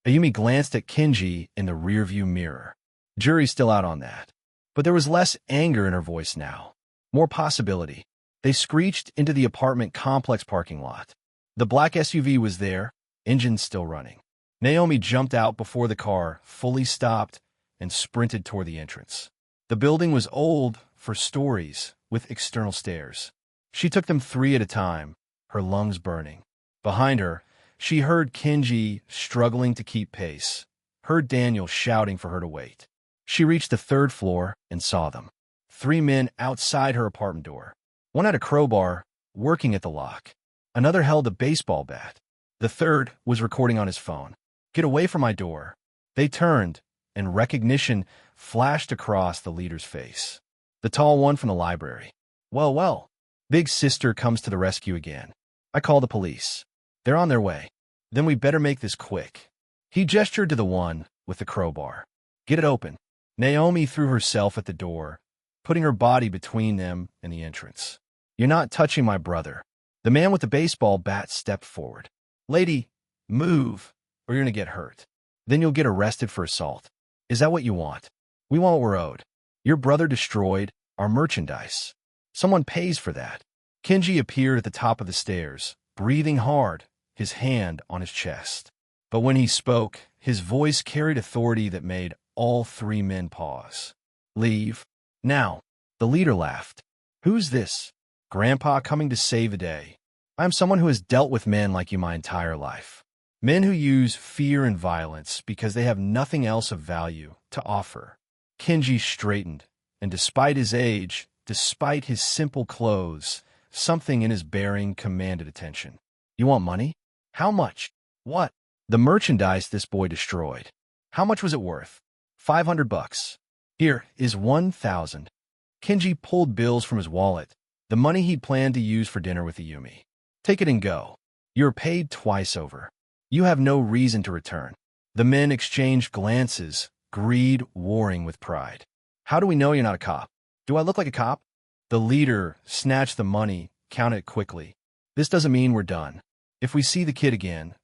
Ayumi glanced at Kenji in the rearview mirror. Jury's still out on that. But there was less anger in her voice now. More possibility. They screeched into the apartment complex parking lot. The black SUV was there, engine still running. Naomi jumped out before the car fully stopped and sprinted toward the entrance. The building was old for stories with external stairs. She took them 3 at a time, her lungs burning. Behind her, she heard Kenji struggling to keep pace, heard Daniel shouting for her to wait. She reached the 3rd floor and saw them. 3 men outside her apartment door. One had a crowbar, working at the lock. Another held a baseball bat. The 3rd was recording on his phone. Get away from my door. They turned, and recognition flashed across the leader's face. The tall one from the library. Well, well. Big sister comes to the rescue again. I call the police. They're on their way. Then we better make this quick. He gestured to the one with the crowbar. Get it open. Naomi threw herself at the door, putting her body between them and the entrance. You're not touching my brother. The man with the baseball bat stepped forward. Lady, move, or you're going to get hurt. Then you'll get arrested for assault. Is that what you want? We want what we're owed. Your brother destroyed our merchandise. Someone pays for that. Kenji appeared at the top of the stairs, breathing hard, his hand on his chest. But when he spoke, his voice carried authority that made all 3 men pause. Leave. Now. The leader laughed. Who's this? Grandpa coming to save the day. I am someone who has dealt with men like you my entire life. Men who use fear and violence because they have nothing else of value to offer. Kenji straightened, and despite his age, despite his simple clothes, something in his bearing commanded attention. You want money? How much? What? The merchandise this boy destroyed. How much was it worth? $500. Here is 1,000. Kenji pulled bills from his wallet, the money he'd planned to use for dinner with Ayumi. Take it and go. You're paid twice over. You have no reason to return. The men exchanged glances, greed warring with pride. How do we know you're not a cop? Do I look like a cop? The leader snatched the money, counted it quickly. This doesn't mean we're done. If we see the kid again,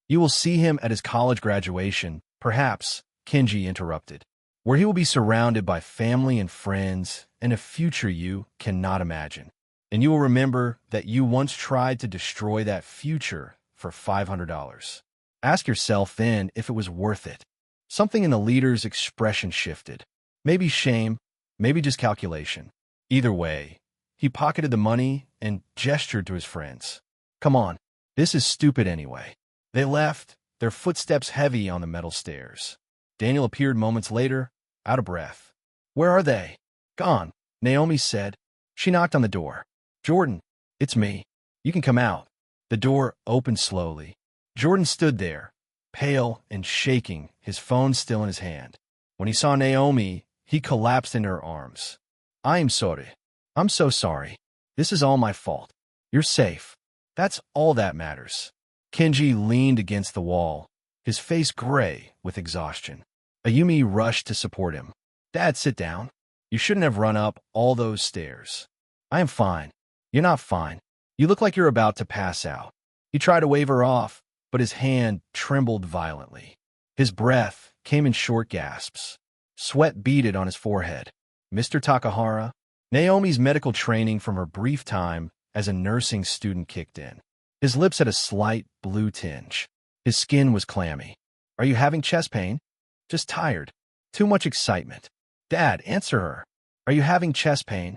you will see him at his college graduation, perhaps, Kenji interrupted, where he will be surrounded by family and friends and a future you cannot imagine. And you will remember that you once tried to destroy that future for $500. Ask yourself then if it was worth it. Something in the leader's expression shifted. Maybe shame, maybe just calculation. Either way, He pocketed the money and gestured to his friends. Come on, this is stupid anyway. They left, their footsteps heavy on the metal stairs. Daniel appeared moments later, out of breath. Where are they? Gone, Naomi said. She knocked on the door. Jordan, it's me. You can come out. The door opened slowly. Jordan stood there, pale and shaking, his phone still in his hand. When he saw Naomi, he collapsed into her arms. I am sorry. I'm so sorry. This is all my fault. You're safe. That's all that matters. Kenji leaned against the wall, his face gray with exhaustion. Ayumi rushed to support him. Dad, sit down. You shouldn't have run up all those stairs. I am fine. You're not fine. You look like you're about to pass out. He tried to wave her off, but his hand trembled violently. His breath came in short gasps. Sweat beaded on his forehead. Mr. Takahara, Naomi's medical training from her brief time as a nursing student kicked in. His lips had a slight blue tinge. His skin was clammy. Are you having chest pain? Just tired. Too much excitement. Dad, answer her. Are you having chest pain?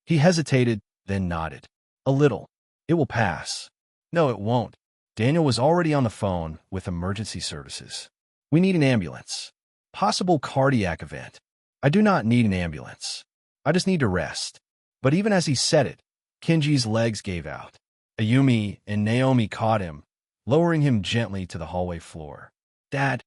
He hesitated, then nodded. A little. It will pass. No, it won't. Daniel was already on the phone with emergency services. We need an ambulance. Possible cardiac event. I do not need an ambulance. I just need to rest. But even as he said it, Kenji's legs gave out. Ayumi and Naomi caught him, lowering him gently to the hallway floor. Dad,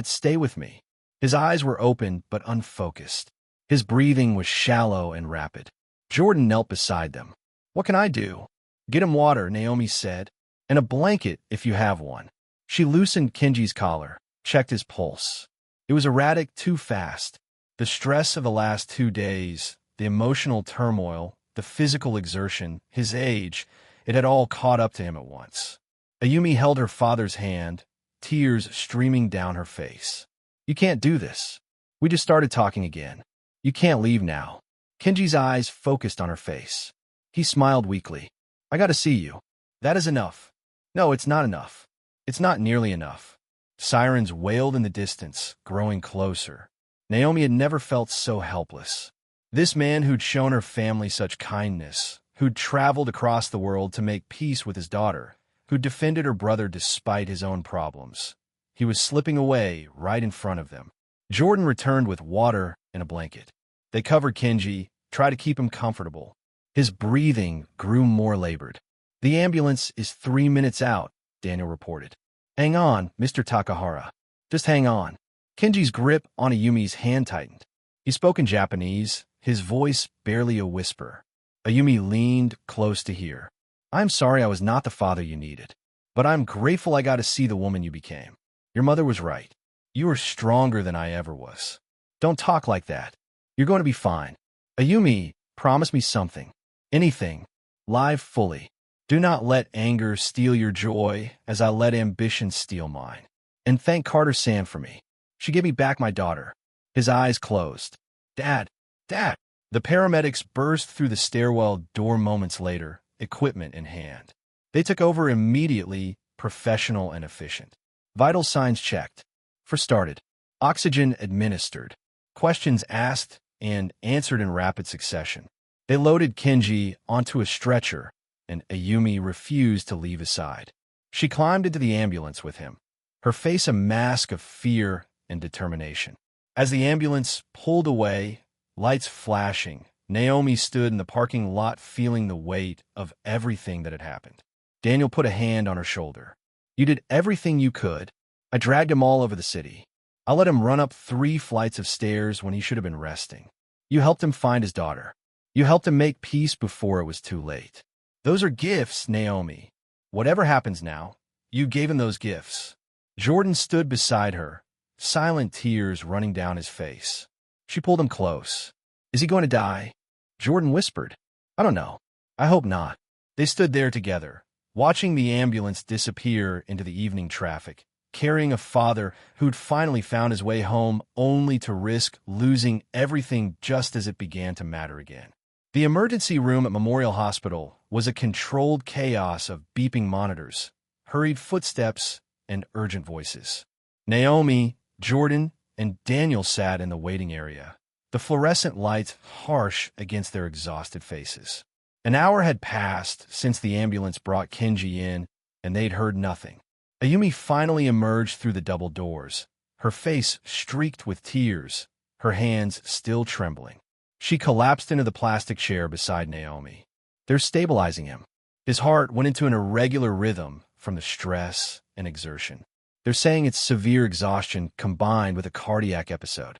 stay with me. His eyes were open but unfocused. His breathing was shallow and rapid. Jordan knelt beside them. What can I do? Get him water, Naomi said, and a blanket if you have one. She loosened Kenji's collar, checked his pulse. It was erratic too fast. The stress of the last 2 days, the emotional turmoil, the physical exertion, his age, it had all caught up to him at once. Ayumi held her father's hand, tears streaming down her face. You can't do this. We just started talking again. You can't leave now. Kenji's eyes focused on her face. He smiled weakly. I gotta see you. That is enough. No, it's not enough. It's not nearly enough. Sirens wailed in the distance, growing closer. Naomi had never felt so helpless. This man who'd shown her family such kindness, who'd traveled across the world to make peace with his daughter, who'd defended her brother despite his own problems. He was slipping away right in front of them. Jordan returned with water and a blanket. They covered Kenji, tried to keep him comfortable. His breathing grew more labored. The ambulance is 3 minutes out, Daniel reported. Hang on, Mr. Takahara. Just hang on. Kenji's grip on Ayumi's hand tightened. He spoke in Japanese, his voice barely a whisper. Ayumi leaned close to hear. I'm sorry I was not the father you needed, but I'm grateful I got to see the woman you became. Your mother was right. You are stronger than I ever was. Don't talk like that. You're going to be fine. Ayumi, promise me something. Anything. Live fully. Do not let anger steal your joy as I let ambition steal mine. And thank Carter-san for me. She gave me back my daughter. His eyes closed. Dad. The paramedics burst through the stairwell door moments later, equipment in hand. They took over immediately, professional and efficient. Vital signs checked. For started. Oxygen administered. Questions asked and answered in rapid succession. They loaded Kenji onto a stretcher, and Ayumi refused to leave his side. She climbed into the ambulance with him, her face a mask of fear and determination. As the ambulance pulled away, lights flashing, Naomi stood in the parking lot feeling the weight of everything that had happened. Daniel put a hand on her shoulder. You did everything you could. I dragged him all over the city. I let him run up 3 flights of stairs when he should have been resting. You helped him find his daughter. You helped him make peace before it was too late. Those are gifts, Naomi. Whatever happens now, you gave him those gifts. Jordan stood beside her, silent tears running down his face. She pulled him close. Is he going to die? Jordan whispered. I don't know. I hope not. They stood there together, watching the ambulance disappear into the evening traffic, carrying a father who'd finally found his way home only to risk losing everything just as it began to matter again. The emergency room at Memorial Hospital was a controlled chaos of beeping monitors, hurried footsteps, and urgent voices. Naomi, Jordan, and Daniel sat in the waiting area. the fluorescent lights harsh against their exhausted faces. An hour had passed since the ambulance brought Kenji in, and they'd heard nothing. Ayumi finally emerged through the double doors, her face streaked with tears, her hands still trembling. She collapsed into the plastic chair beside Naomi. They're stabilizing him. His heart went into an irregular rhythm from the stress and exertion. They're saying it's severe exhaustion combined with a cardiac episode.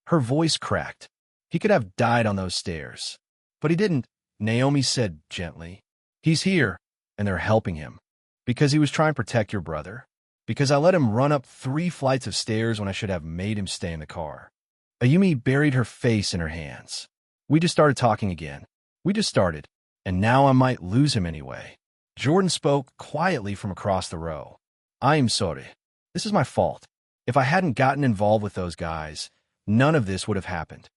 Her voice cracked. He could have died on those stairs. But he didn't, Naomi said gently. He's here, and they're helping him. Because he was trying to protect your brother. Because I let him run up 3 flights of stairs when I should have made him stay in the car. Ayumi buried her face in her hands. We just started talking again. We just started. And now I might lose him anyway. Jordan spoke quietly from across the row. I am sorry. This is my fault. If I hadn't gotten involved with those guys, none of this would have happened.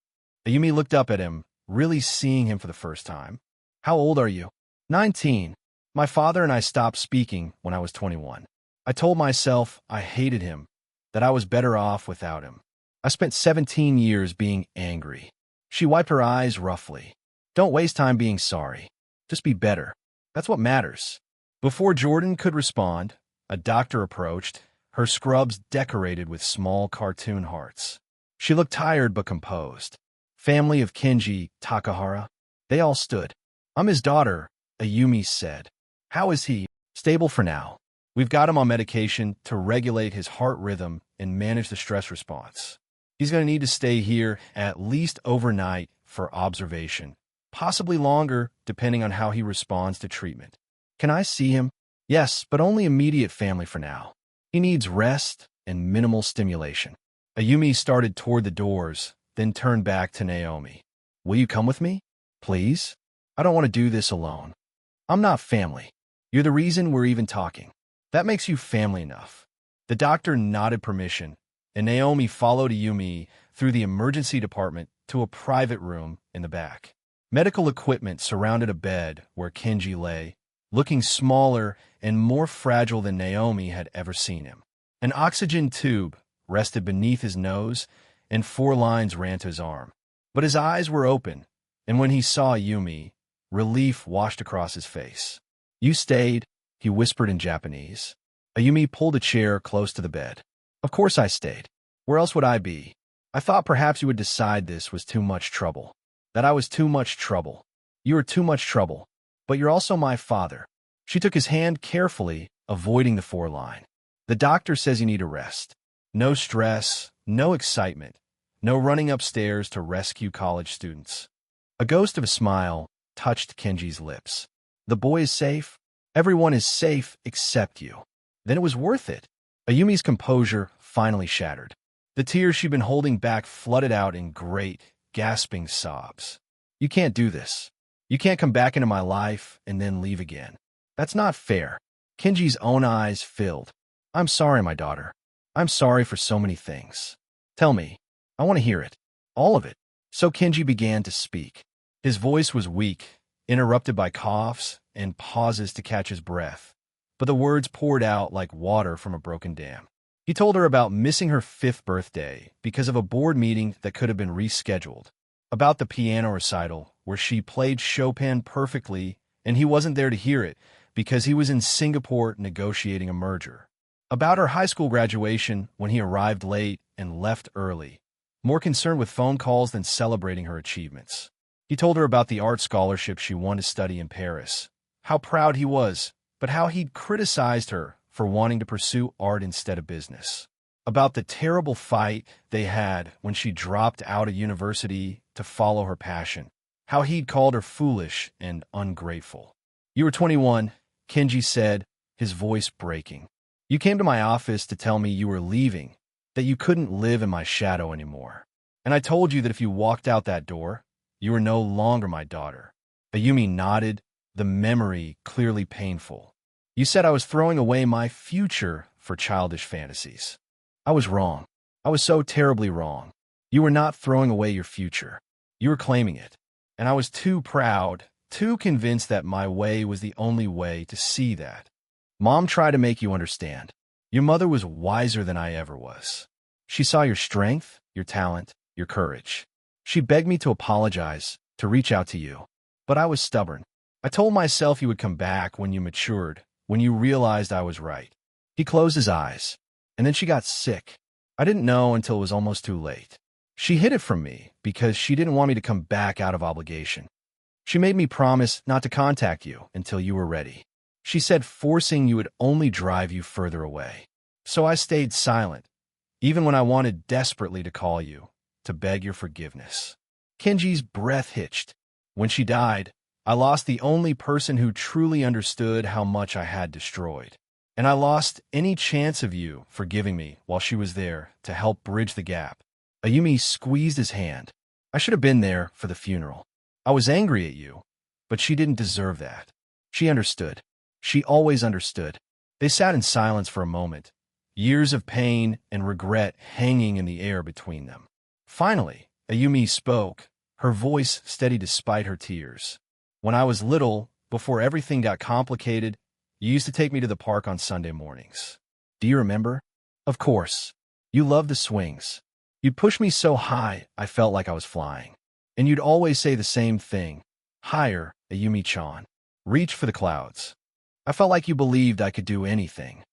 Ayumi looked up at him, really seeing him for the first time. How old are you? 19. My father and I stopped speaking when I was 21. I told myself I hated him, that I was better off without him. I spent 17 years being angry. She wiped her eyes roughly. Don't waste time being sorry. Just be better. That's what matters. Before Jordan could respond, a doctor approached, her scrubs decorated with small cartoon hearts. She looked tired but composed. Family of Kenji Takahara. They all stood. I'm his daughter, Ayumi said. How is he? Stable for now. We've got him on medication to regulate his heart rhythm and manage the stress response. He's going to need to stay here at least overnight for observation, possibly longer depending on how he responds to treatment. Can I see him? Yes, but only immediate family for now. He needs rest and minimal stimulation. Ayumi started toward the doors, then turned back to Naomi. Will you come with me? Please? I don't want to do this alone. I'm not family. You're the reason we're even talking. That makes you family enough. The doctor nodded permission, and Naomi followed Ayumi through the emergency department to a private room in the back. Medical equipment surrounded a bed where Kenji lay, looking smaller and more fragile than Naomi had ever seen him. An oxygen tube rested beneath his nose, and 4 lines ran to his arm. But his eyes were open, and when he saw Ayumi, relief washed across his face. You stayed, he whispered in Japanese. Ayumi pulled a chair close to the bed. Of course I stayed. Where else would I be? I thought perhaps you would decide this was too much trouble. That I was too much trouble. You are too much trouble. But you're also my father. She took his hand carefully, avoiding the 4 line. The doctor says you need a rest. No stress, no excitement, no running upstairs to rescue college students. A ghost of a smile touched Kenji's lips. The boy is safe. Everyone is safe except you. Then it was worth it. Ayumi's composure finally shattered. The tears she'd been holding back flooded out in great, gasping sobs. You can't do this. You can't come back into my life and then leave again. That's not fair. Kenji's own eyes filled. I'm sorry, my daughter. I'm sorry for so many things. Tell me. I want to hear it. All of it. So Kenji began to speak. His voice was weak, interrupted by coughs and pauses to catch his breath, but the words poured out like water from a broken dam. He told her about missing her 5th birthday because of a board meeting that could have been rescheduled, about the piano recital where she played Chopin perfectly and he wasn't there to hear it because he was in Singapore negotiating a merger, about her high school graduation when he arrived late and left early, more concerned with phone calls than celebrating her achievements. He told her about the art scholarship she won to study in Paris, how proud he was, but how he'd criticized her for wanting to pursue art instead of business, about the terrible fight they had when she dropped out of university to follow her passion, how he'd called her foolish and ungrateful. You were 21, Kenji said, his voice breaking. You came to my office to tell me you were leaving, that you couldn't live in my shadow anymore. And I told you that if you walked out that door, you were no longer my daughter. Ayumi nodded, the memory clearly painful. You said I was throwing away my future for childish fantasies. I was wrong. I was so terribly wrong. You were not throwing away your future. You were claiming it. And I was too proud, too convinced that my way was the only way to see that. Mom tried to make you understand. Your mother was wiser than I ever was. She saw your strength, your talent, your courage. She begged me to apologize, to reach out to you. But I was stubborn. I told myself you would come back when you matured, when you realized I was right. He closed his eyes. And then she got sick. I didn't know until it was almost too late. She hid it from me because she didn't want me to come back out of obligation. She made me promise not to contact you until you were ready. She said forcing you would only drive you further away. So I stayed silent, even when I wanted desperately to call you, to beg your forgiveness. Kenji's breath hitched. When she died, I lost the only person who truly understood how much I had destroyed. And I lost any chance of you forgiving me while she was there to help bridge the gap. Ayumi squeezed his hand. I should have been there for the funeral. I was angry at you, but she didn't deserve that. She understood. She always understood. They sat in silence for a moment, years of pain and regret hanging in the air between them. Finally, Ayumi spoke, her voice steady despite her tears. When I was little, before everything got complicated, you used to take me to the park on Sunday mornings. Do you remember? Of course. You loved the swings. You'd push me so high, I felt like I was flying. And you'd always say the same thing. Higher, Ayumi-chan. Reach for the clouds. I felt like you believed I could do anything.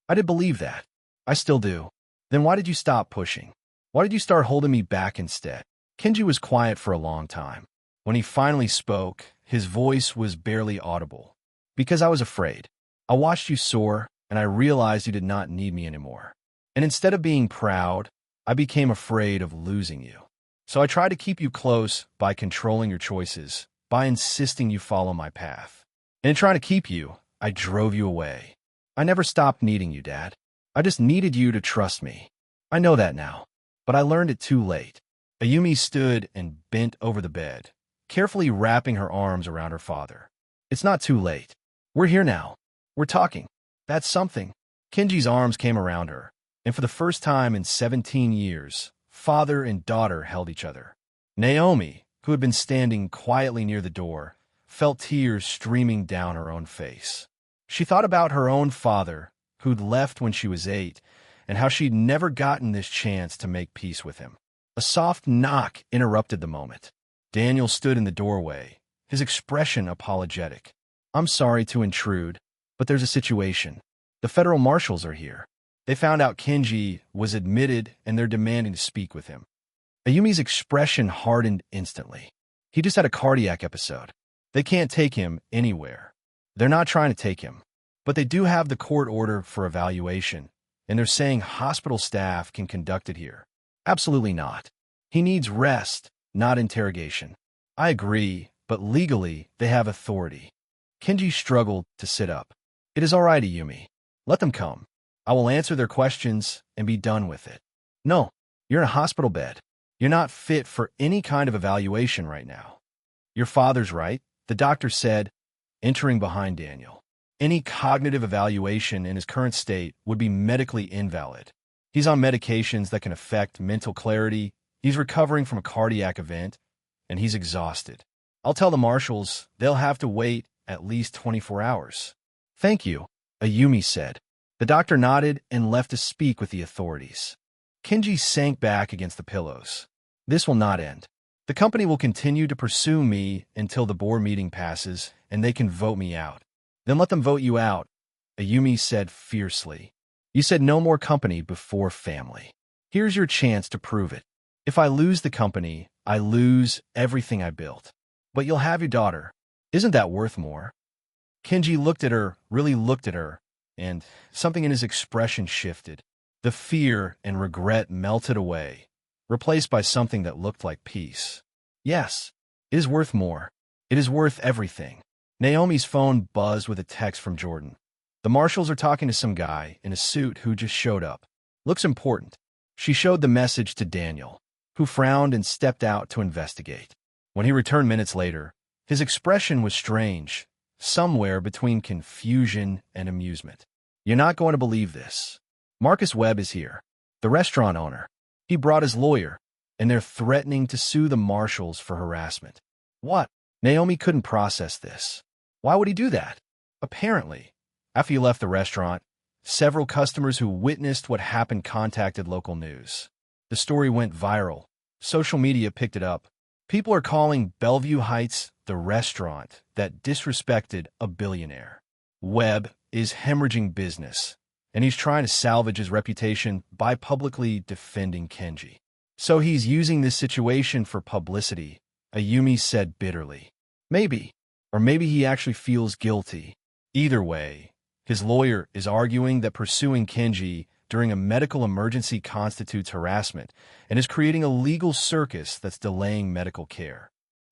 I did believe that. I still do. Then why did you stop pushing? Why did you start holding me back instead? Kenji was quiet for a long time. When he finally spoke, his voice was barely audible. Because I was afraid. I watched you soar, and I realized you did not need me anymore. And instead of being proud, I became afraid of losing you. So I tried to keep you close by controlling your choices, by insisting you follow my path. And in trying to keep you, I drove you away. I never stopped needing you, Dad. I just needed you to trust me. I know that now, but I learned it too late. Ayumi stood and bent over the bed, carefully wrapping her arms around her father. It's not too late. We're here now. We're talking. That's something. Kenji's arms came around her, and for the first time in 17 years, father and daughter held each other. Naomi, who had been standing quietly near the door, felt tears streaming down her own face. She thought about her own father, who'd left when she was 8, and how she'd never gotten this chance to make peace with him. A soft knock interrupted the moment. Daniel stood in the doorway, his expression apologetic. I'm sorry to intrude, but there's a situation. The federal marshals are here. They found out Kenji was admitted and they're demanding to speak with him. Ayumi's expression hardened instantly. He just had a cardiac episode. They can't take him anywhere. They're not trying to take him, but they do have the court order for evaluation, and they're saying hospital staff can conduct it here. Absolutely not. He needs rest, not interrogation. I agree, but legally, they have authority. Kenji struggled to sit up. It is all right, Ayumi. Let them come. I will answer their questions and be done with it. No, you're in a hospital bed. You're not fit for any kind of evaluation right now. Your father's right, the doctor said, entering behind Daniel. Any cognitive evaluation in his current state would be medically invalid. He's on medications that can affect mental clarity, he's recovering from a cardiac event, and he's exhausted. I'll tell the marshals they'll have to wait at least 24 hours. Thank you, Ayumi said. The doctor nodded and left to speak with the authorities. Kenji sank back against the pillows. This will not end. The company will continue to pursue me until the board meeting passes and they can vote me out. Then let them vote you out, Ayumi said fiercely. You said no more company before family. Here's your chance to prove it. If I lose the company, I lose everything I built. But you'll have your daughter. Isn't that worth more? Kenji looked at her, really looked at her, and something in his expression shifted. The fear and regret melted away, replaced by something that looked like peace. Yes, it is worth more. It is worth everything. Naomi's phone buzzed with a text from Jordan. The marshals are talking to some guy in a suit who just showed up. Looks important. She showed the message to Daniel, who frowned and stepped out to investigate. When he returned minutes later, his expression was strange, somewhere between confusion and amusement. You're not going to believe this. Marcus Webb is here, the restaurant owner. He brought his lawyer, and they're threatening to sue the marshals for harassment. What? Naomi couldn't process this. Why would he do that? Apparently, after he left the restaurant, several customers who witnessed what happened contacted local news. The story went viral. Social media picked it up, People are calling Bellevue Heights the restaurant that disrespected a billionaire. Webb is hemorrhaging business, and he's trying to salvage his reputation by publicly defending Kenji. So he's using this situation for publicity, Ayumi said bitterly. Maybe, or maybe he actually feels guilty. Either way, his lawyer is arguing that pursuing Kenji during a medical emergency constitutes harassment and is creating a legal circus that's delaying medical care.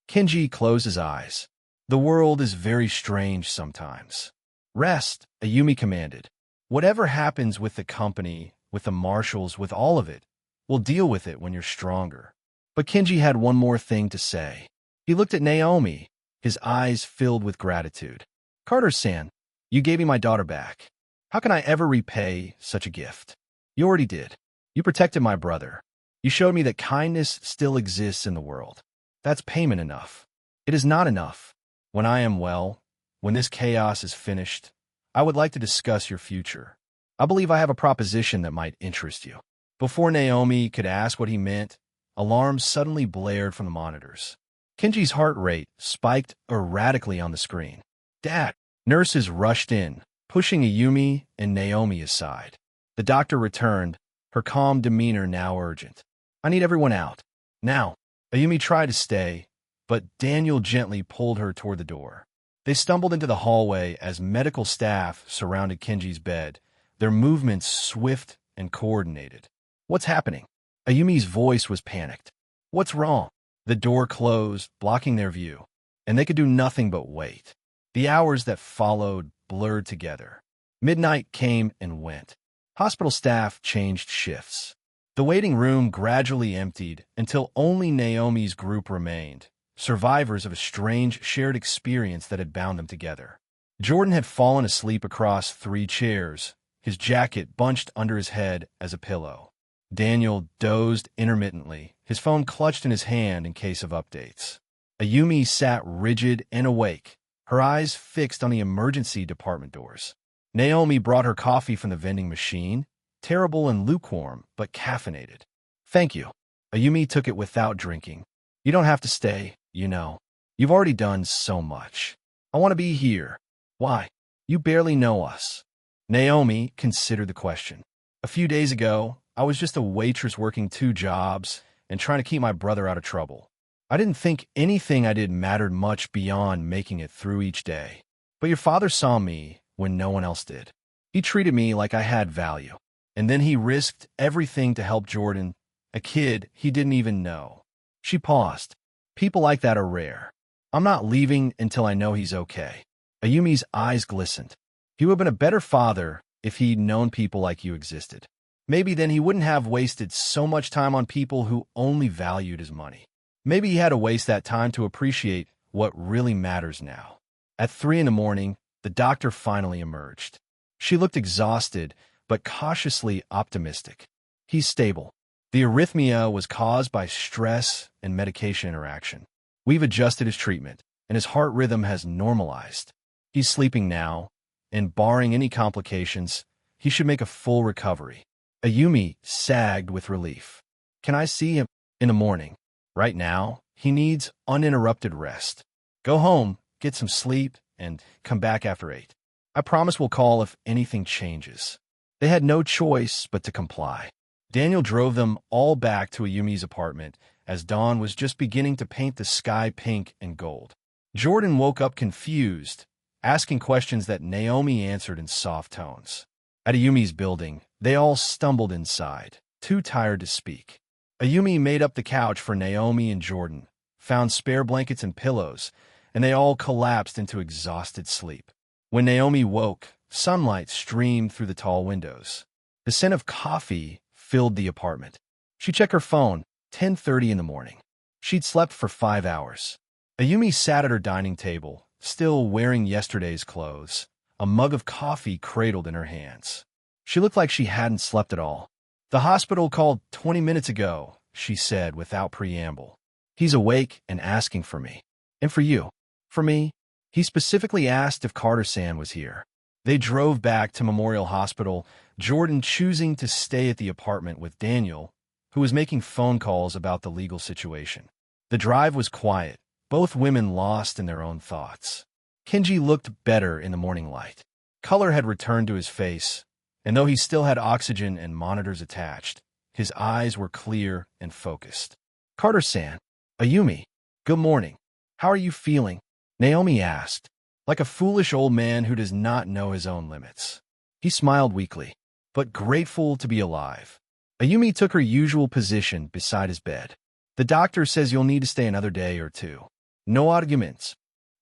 Kenji closed his eyes. The world is very strange sometimes. Rest, Ayumi commanded. Whatever happens with the company, with the marshals, with all of it, we'll deal with it when you're stronger. But Kenji had one more thing to say. He looked at Naomi, his eyes filled with gratitude. Carter-san, you gave me my daughter back. How can I ever repay such a gift? You already did. You protected my brother. You showed me that kindness still exists in the world. That's payment enough. It is not enough. When I am well, when this chaos is finished, I would like to discuss your future. I believe I have a proposition that might interest you. Before Naomi could ask what he meant, alarms suddenly blared from the monitors. Kenji's heart rate spiked erratically on the screen. Dad! Nurses rushed in, pushing Ayumi and Naomi aside. The doctor returned, her calm demeanor now urgent. I need everyone out. Now. Ayumi tried to stay, but Daniel gently pulled her toward the door. They stumbled into the hallway as medical staff surrounded Kenji's bed, their movements swift and coordinated. What's happening? Ayumi's voice was panicked. What's wrong? The door closed, blocking their view, and they could do nothing but wait. The hours that followed blurred together. Midnight came and went. Hospital staff changed shifts. The waiting room gradually emptied until only Naomi's group remained, survivors of a strange shared experience that had bound them together. Jordan had fallen asleep across 3 chairs, his jacket bunched under his head as a pillow. Daniel dozed intermittently, his phone clutched in his hand in case of updates. Ayumi sat rigid and awake, her eyes fixed on the emergency department doors. Naomi brought her coffee from the vending machine, terrible and lukewarm, but caffeinated. Thank you. Ayumi took it without drinking. You don't have to stay, you know. You've already done so much. I want to be here. Why? You barely know us. Naomi considered the question. A few days ago, I was just a waitress working 2 jobs and trying to keep my brother out of trouble. I didn't think anything I did mattered much beyond making it through each day. But your father saw me when no one else did. He treated me like I had value. And then he risked everything to help Jordan, a kid he didn't even know. She paused. People like that are rare. I'm not leaving until I know he's okay. Ayumi's eyes glistened. He would have been a better father if he'd known people like you existed. Maybe then he wouldn't have wasted so much time on people who only valued his money. Maybe he had to waste that time to appreciate what really matters now. At 3 a.m, the doctor finally emerged. She looked exhausted, but cautiously optimistic. He's stable. The arrhythmia was caused by stress and medication interaction. We've adjusted his treatment, and his heart rhythm has normalized. He's sleeping now, and barring any complications, he should make a full recovery. Ayumi sagged with relief. Can I see him in the morning? Right now, he needs uninterrupted rest. Go home, get some sleep, and come back after 8. I promise we'll call if anything changes. They had no choice but to comply. Daniel drove them all back to Ayumi's apartment as dawn was just beginning to paint the sky pink and gold. Jordan woke up confused, asking questions that Naomi answered in soft tones. At Ayumi's building, they all stumbled inside, too tired to speak. Ayumi made up the couch for Naomi and Jordan, found spare blankets and pillows, and they all collapsed into exhausted sleep. When Naomi woke, sunlight streamed through the tall windows. The scent of coffee filled the apartment. She checked her phone, 10:30 in the morning. She'd slept for 5 hours. Ayumi sat at her dining table, still wearing yesterday's clothes, a mug of coffee cradled in her hands. She looked like she hadn't slept at all. The hospital called 20 minutes ago, she said without preamble. He's awake and asking for me. And for you. For me. He specifically asked if Carter-san was here. They drove back to Memorial Hospital, Jordan choosing to stay at the apartment with Daniel, who was making phone calls about the legal situation. The drive was quiet, both women lost in their own thoughts. Kenji looked better in the morning light. Color had returned to his face, and though he still had oxygen and monitors attached, his eyes were clear and focused. "Carter-san, Ayumi, good morning. How are you feeling?" Naomi asked, like a foolish old man who does not know his own limits. He smiled weakly, but grateful to be alive. Ayumi took her usual position beside his bed. "The doctor says you'll need to stay another day or two. No arguments."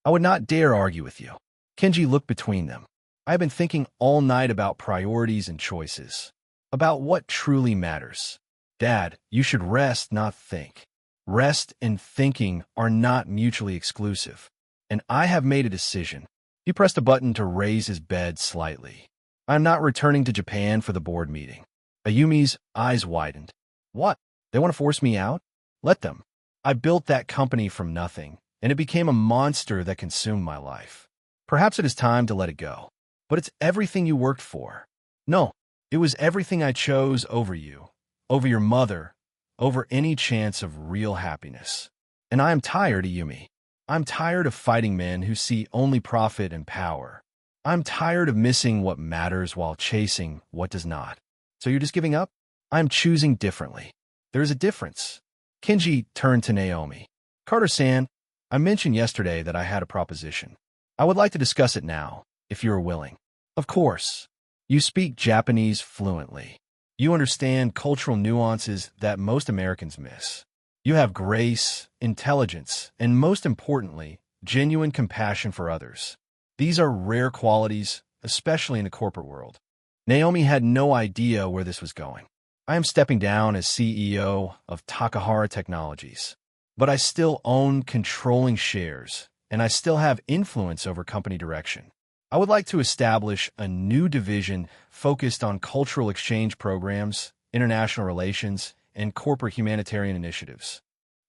"I would not dare argue with you." Kenji looked between them. "I have been thinking all night about priorities and choices, about what truly matters. Dad, you should rest, not think. Rest and thinking are not mutually exclusive, and I have made a decision." He pressed a button to raise his bed slightly. "I am not returning to Japan for the board meeting." Ayumi's eyes widened. "What? They want to force me out? Let them. I built that company from nothing, and it became a monster that consumed my life. Perhaps it is time to let it go. But it's everything you worked for." "No, it was everything I chose over you, over your mother, over any chance of real happiness. And I am tired, Ayumi. I'm tired of fighting men who see only profit and power. I'm tired of missing what matters while chasing what does not." "So you're just giving up?" "I'm choosing differently." "There is a difference." Kenji turned to Naomi. "Carter-san, I mentioned yesterday that I had a proposition. I would like to discuss it now, if you are willing." "Of course. You speak Japanese fluently. You understand cultural nuances that most Americans miss. You have grace, intelligence, and most importantly, genuine compassion for others. These are rare qualities, especially in the corporate world." Naomi had no idea where this was going. "I am stepping down as CEO of Takahara Technologies, but I still own controlling shares, and I still have influence over company direction. I would like to establish a new division focused on cultural exchange programs, international relations, and corporate humanitarian initiatives."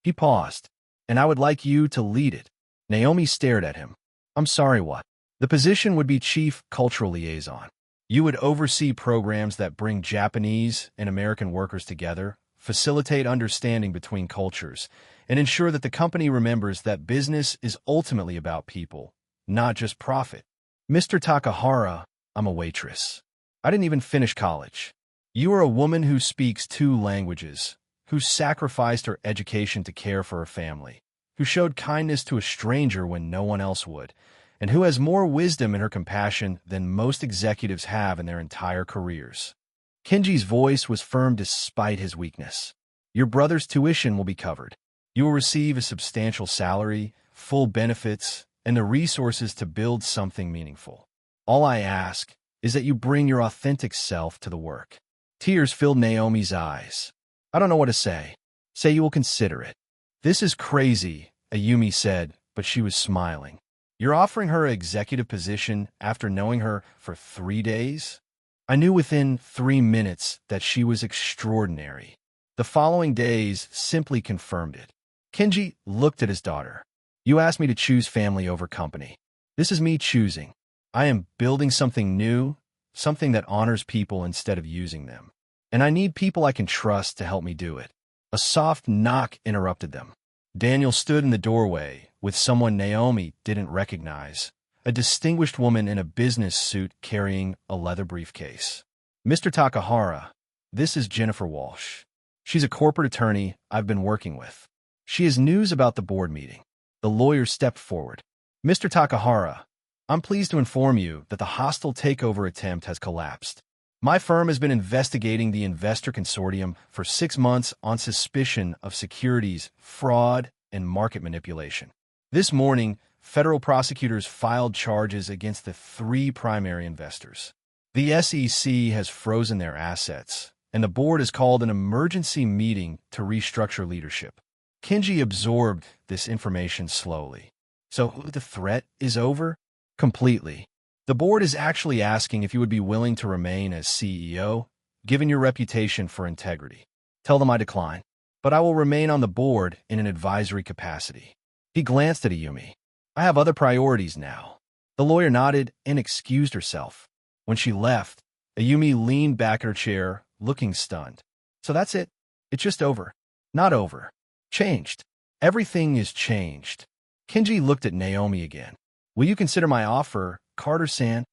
He paused. "And I would like you to lead it." Naomi stared at him. "I'm sorry, what?" "The position would be Chief Cultural Liaison. You would oversee programs that bring Japanese and American workers together, facilitate understanding between cultures, and ensure that the company remembers that business is ultimately about people, not just profit." "Mr. Takahara, I'm a waitress. I didn't even finish college. You are a woman who speaks 2 languages, who sacrificed her education to care for her family, who showed kindness to a stranger when no one else would, and who has more wisdom in her compassion than most executives have in their entire careers." Kenji's voice was firm despite his weakness. "Your brother's tuition will be covered. You will receive a substantial salary, full benefits, and the resources to build something meaningful. All I ask is that you bring your authentic self to the work." Tears filled Naomi's eyes. "I don't know what to say." "Say you will consider it." "This is crazy," Ayumi said, but she was smiling. "You're offering her an executive position after knowing her for 3 days?" "I knew within 3 minutes that she was extraordinary. The following days simply confirmed it." Kenji looked at his daughter. "You asked me to choose family over company. This is me choosing. I am building something new, something that honors people instead of using them. And I need people I can trust to help me do it." A soft knock interrupted them. Daniel stood in the doorway with someone Naomi didn't recognize, a distinguished woman in a business suit carrying a leather briefcase. "Mr. Takahara, this is Jennifer Walsh. She's a corporate attorney I've been working with. She has news about the board meeting." The lawyer stepped forward. "Mr. Takahara, I'm pleased to inform you that the hostile takeover attempt has collapsed. My firm has been investigating the investor consortium for 6 months on suspicion of securities, fraud, and market manipulation. This morning, federal prosecutors filed charges against the 3 primary investors. The SEC has frozen their assets, and the board has called an emergency meeting to restructure leadership." Kenji absorbed this information slowly. "So the threat is over?" "Completely. The board is actually asking if you would be willing to remain as CEO, given your reputation for integrity. Tell them I decline. But I will remain on the board in an advisory capacity." He glanced at Ayumi. "I have other priorities now." The lawyer nodded and excused herself. When she left, Ayumi leaned back in her chair, looking stunned. "So that's it? It's just over?" "Not over. Changed." Everything is changed. Kenji looked at Naomi again. Will you consider my offer, Carter-san?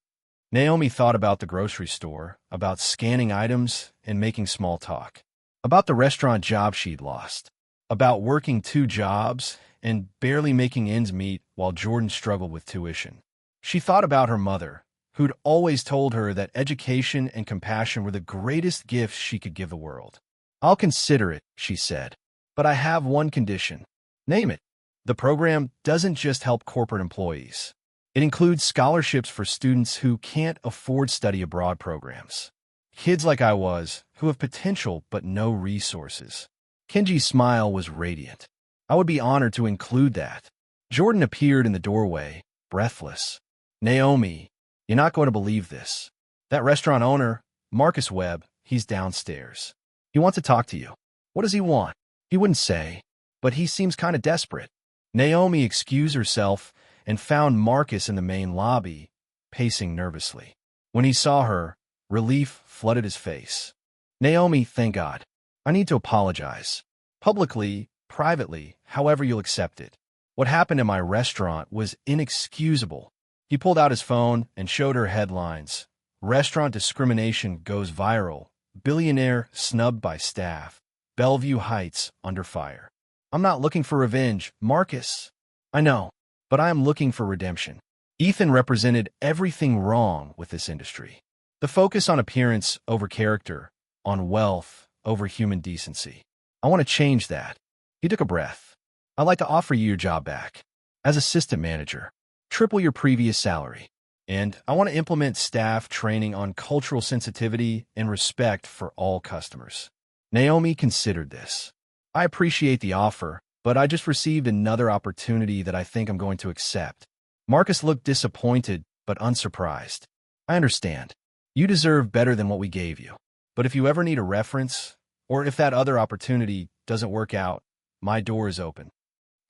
Naomi thought about the grocery store, about scanning items and making small talk, about the restaurant job she'd lost, about working 2 jobs and barely making ends meet while Jordan struggled with tuition. She thought about her mother, who'd always told her that education and compassion were the greatest gifts she could give the world. I'll consider it, she said, but I have one condition. Name it. The program doesn't just help corporate employees. It includes scholarships for students who can't afford study abroad programs. Kids like I was, who have potential but no resources. Kenji's smile was radiant. I would be honored to include that. Jordan appeared in the doorway, breathless. Naomi, you're not going to believe this. That restaurant owner, Marcus Webb, he's downstairs. He wants to talk to you. What does he want? He wouldn't say, but he seems kind of desperate. Naomi excused herself and found Marcus in the main lobby, pacing nervously. When he saw her, relief flooded his face. Naomi, thank God. I need to apologize. Publicly, privately, however you'll accept it. What happened in my restaurant was inexcusable. He pulled out his phone and showed her headlines. Restaurant discrimination goes viral. Billionaire snubbed by staff. Bellevue Heights under fire. I'm not looking for revenge, Marcus. I know, but I am looking for redemption. Ethan represented everything wrong with this industry. The focus on appearance over character, on wealth over human decency. I want to change that. He took a breath. I'd like to offer you your job back. As assistant manager, triple your previous salary. And I want to implement staff training on cultural sensitivity and respect for all customers. Naomi considered this. I appreciate the offer, but I just received another opportunity that I think I'm going to accept. Marcus looked disappointed, but unsurprised. I understand. You deserve better than what we gave you. But if you ever need a reference, or if that other opportunity doesn't work out, my door is open.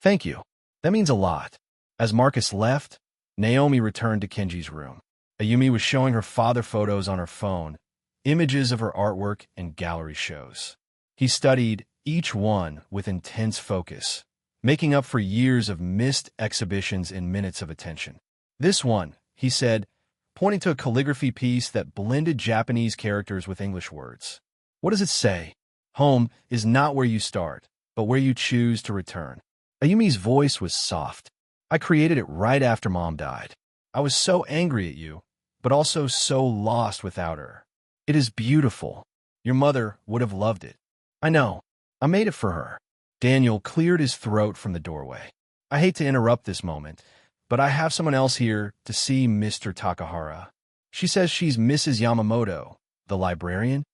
Thank you. That means a lot. As Marcus left, Naomi returned to Kenji's room. Ayumi was showing her father photos on her phone, images of her artwork and gallery shows. He studied each one with intense focus, making up for years of missed exhibitions and minutes of attention. This one, he said, pointing to a calligraphy piece that blended Japanese characters with English words. What does it say? Home is not where you start, but where you choose to return. Ayumi's voice was soft. I created it right after Mom died. I was so angry at you, but also so lost without her. It is beautiful. Your mother would have loved it. I know. I made it for her. Daniel cleared his throat from the doorway. I hate to interrupt this moment, but I have someone else here to see Mr. Takahara. She says she's Mrs. Yamamoto, the librarian.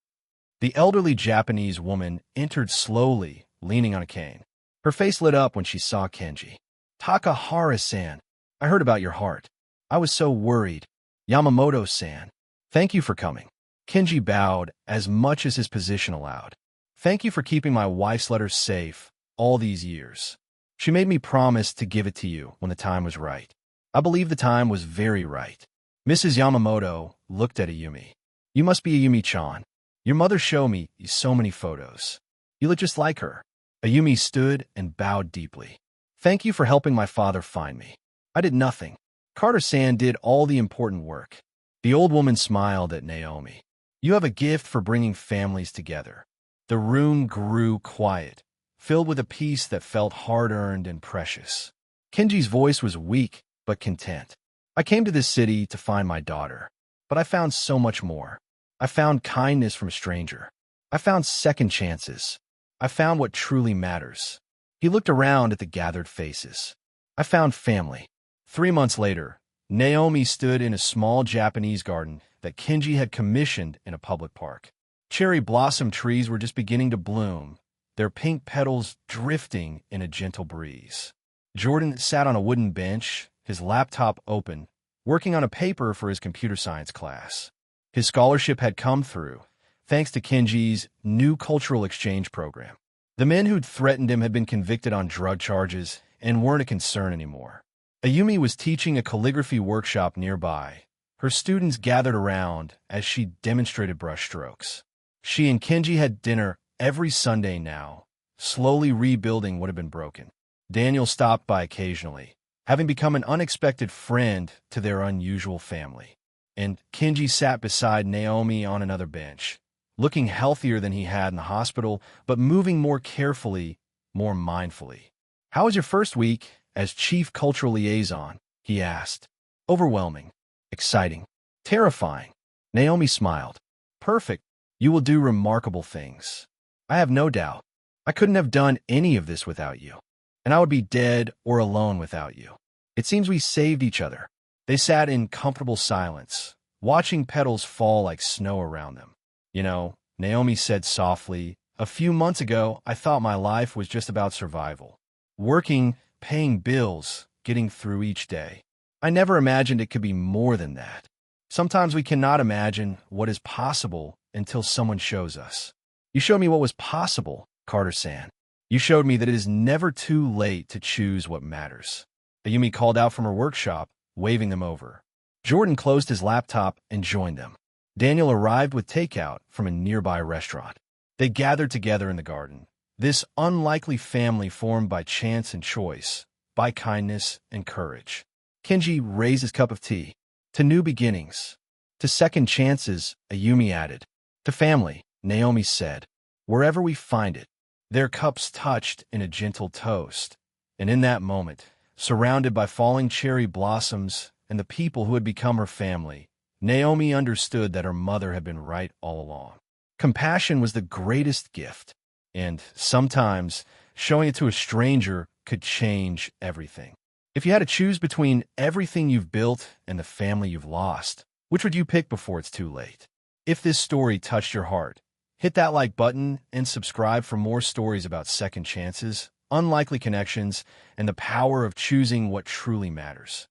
The elderly Japanese woman entered slowly, leaning on a cane. Her face lit up when she saw Kenji. Takahara-san, I heard about your heart. I was so worried. Yamamoto-san, thank you for coming. Kenji bowed as much as his position allowed. Thank you for keeping my wife's letter safe all these years. She made me promise to give it to you when the time was right. I believe the time was very right. Mrs. Yamamoto looked at Ayumi. You must be Ayumi-chan. Your mother showed me so many photos. You look just like her. Ayumi stood and bowed deeply. Thank you for helping my father find me. I did nothing. Carter-san did all the important work. The old woman smiled at Naomi. You have a gift for bringing families together. The room grew quiet, filled with a peace that felt hard-earned and precious. Kenji's voice was weak, but content. I came to this city to find my daughter, but I found so much more. I found kindness from a stranger. I found second chances. I found what truly matters. He looked around at the gathered faces. I found family. 3 months later, Naomi stood in a small Japanese garden that Kenji had commissioned in a public park. Cherry blossom trees were just beginning to bloom, their pink petals drifting in a gentle breeze. Jordan sat on a wooden bench, his laptop open, working on a paper for his computer science class. His scholarship had come through, thanks to Kenji's new cultural exchange program. The men who'd threatened him had been convicted on drug charges and weren't a concern anymore. Ayumi was teaching a calligraphy workshop nearby. Her students gathered around as she demonstrated brushstrokes. She and Kenji had dinner every Sunday now, slowly rebuilding what had been broken. Daniel stopped by occasionally, having become an unexpected friend to their unusual family. And Kenji sat beside Naomi on another bench, looking healthier than he had in the hospital, but moving more carefully, more mindfully. "How was your first week as chief cultural liaison?" he asked. "Overwhelming, exciting, terrifying." Naomi smiled. "Perfect. You will do remarkable things. I have no doubt. I couldn't have done any of this without you, and I would be dead or alone without you. It seems we saved each other." They sat in comfortable silence, watching petals fall like snow around them. "You know," Naomi said softly, "a few months ago, I thought my life was just about survival. Working, paying bills, getting through each day. I never imagined it could be more than that. Sometimes we cannot imagine what is possible until someone shows us." "You showed me what was possible, Carter-san. You showed me that it is never too late to choose what matters." Ayumi called out from her workshop, waving them over. Jordan closed his laptop and joined them. Daniel arrived with takeout from a nearby restaurant. They gathered together in the garden, this unlikely family formed by chance and choice, by kindness and courage. Kenji raised his cup of tea. "To new beginnings. To second chances," Ayumi added. "To family," Naomi said. "Wherever we find it." Their cups touched in a gentle toast, and in that moment, surrounded by falling cherry blossoms and the people who had become her family, Naomi understood that her mother had been right all along. Compassion was the greatest gift, and sometimes showing it to a stranger could change everything. If you had to choose between everything you've built and the family you've lost, which would you pick before it's too late? If this story touched your heart, hit that like button and subscribe for more stories about second chances, unlikely connections, and the power of choosing what truly matters.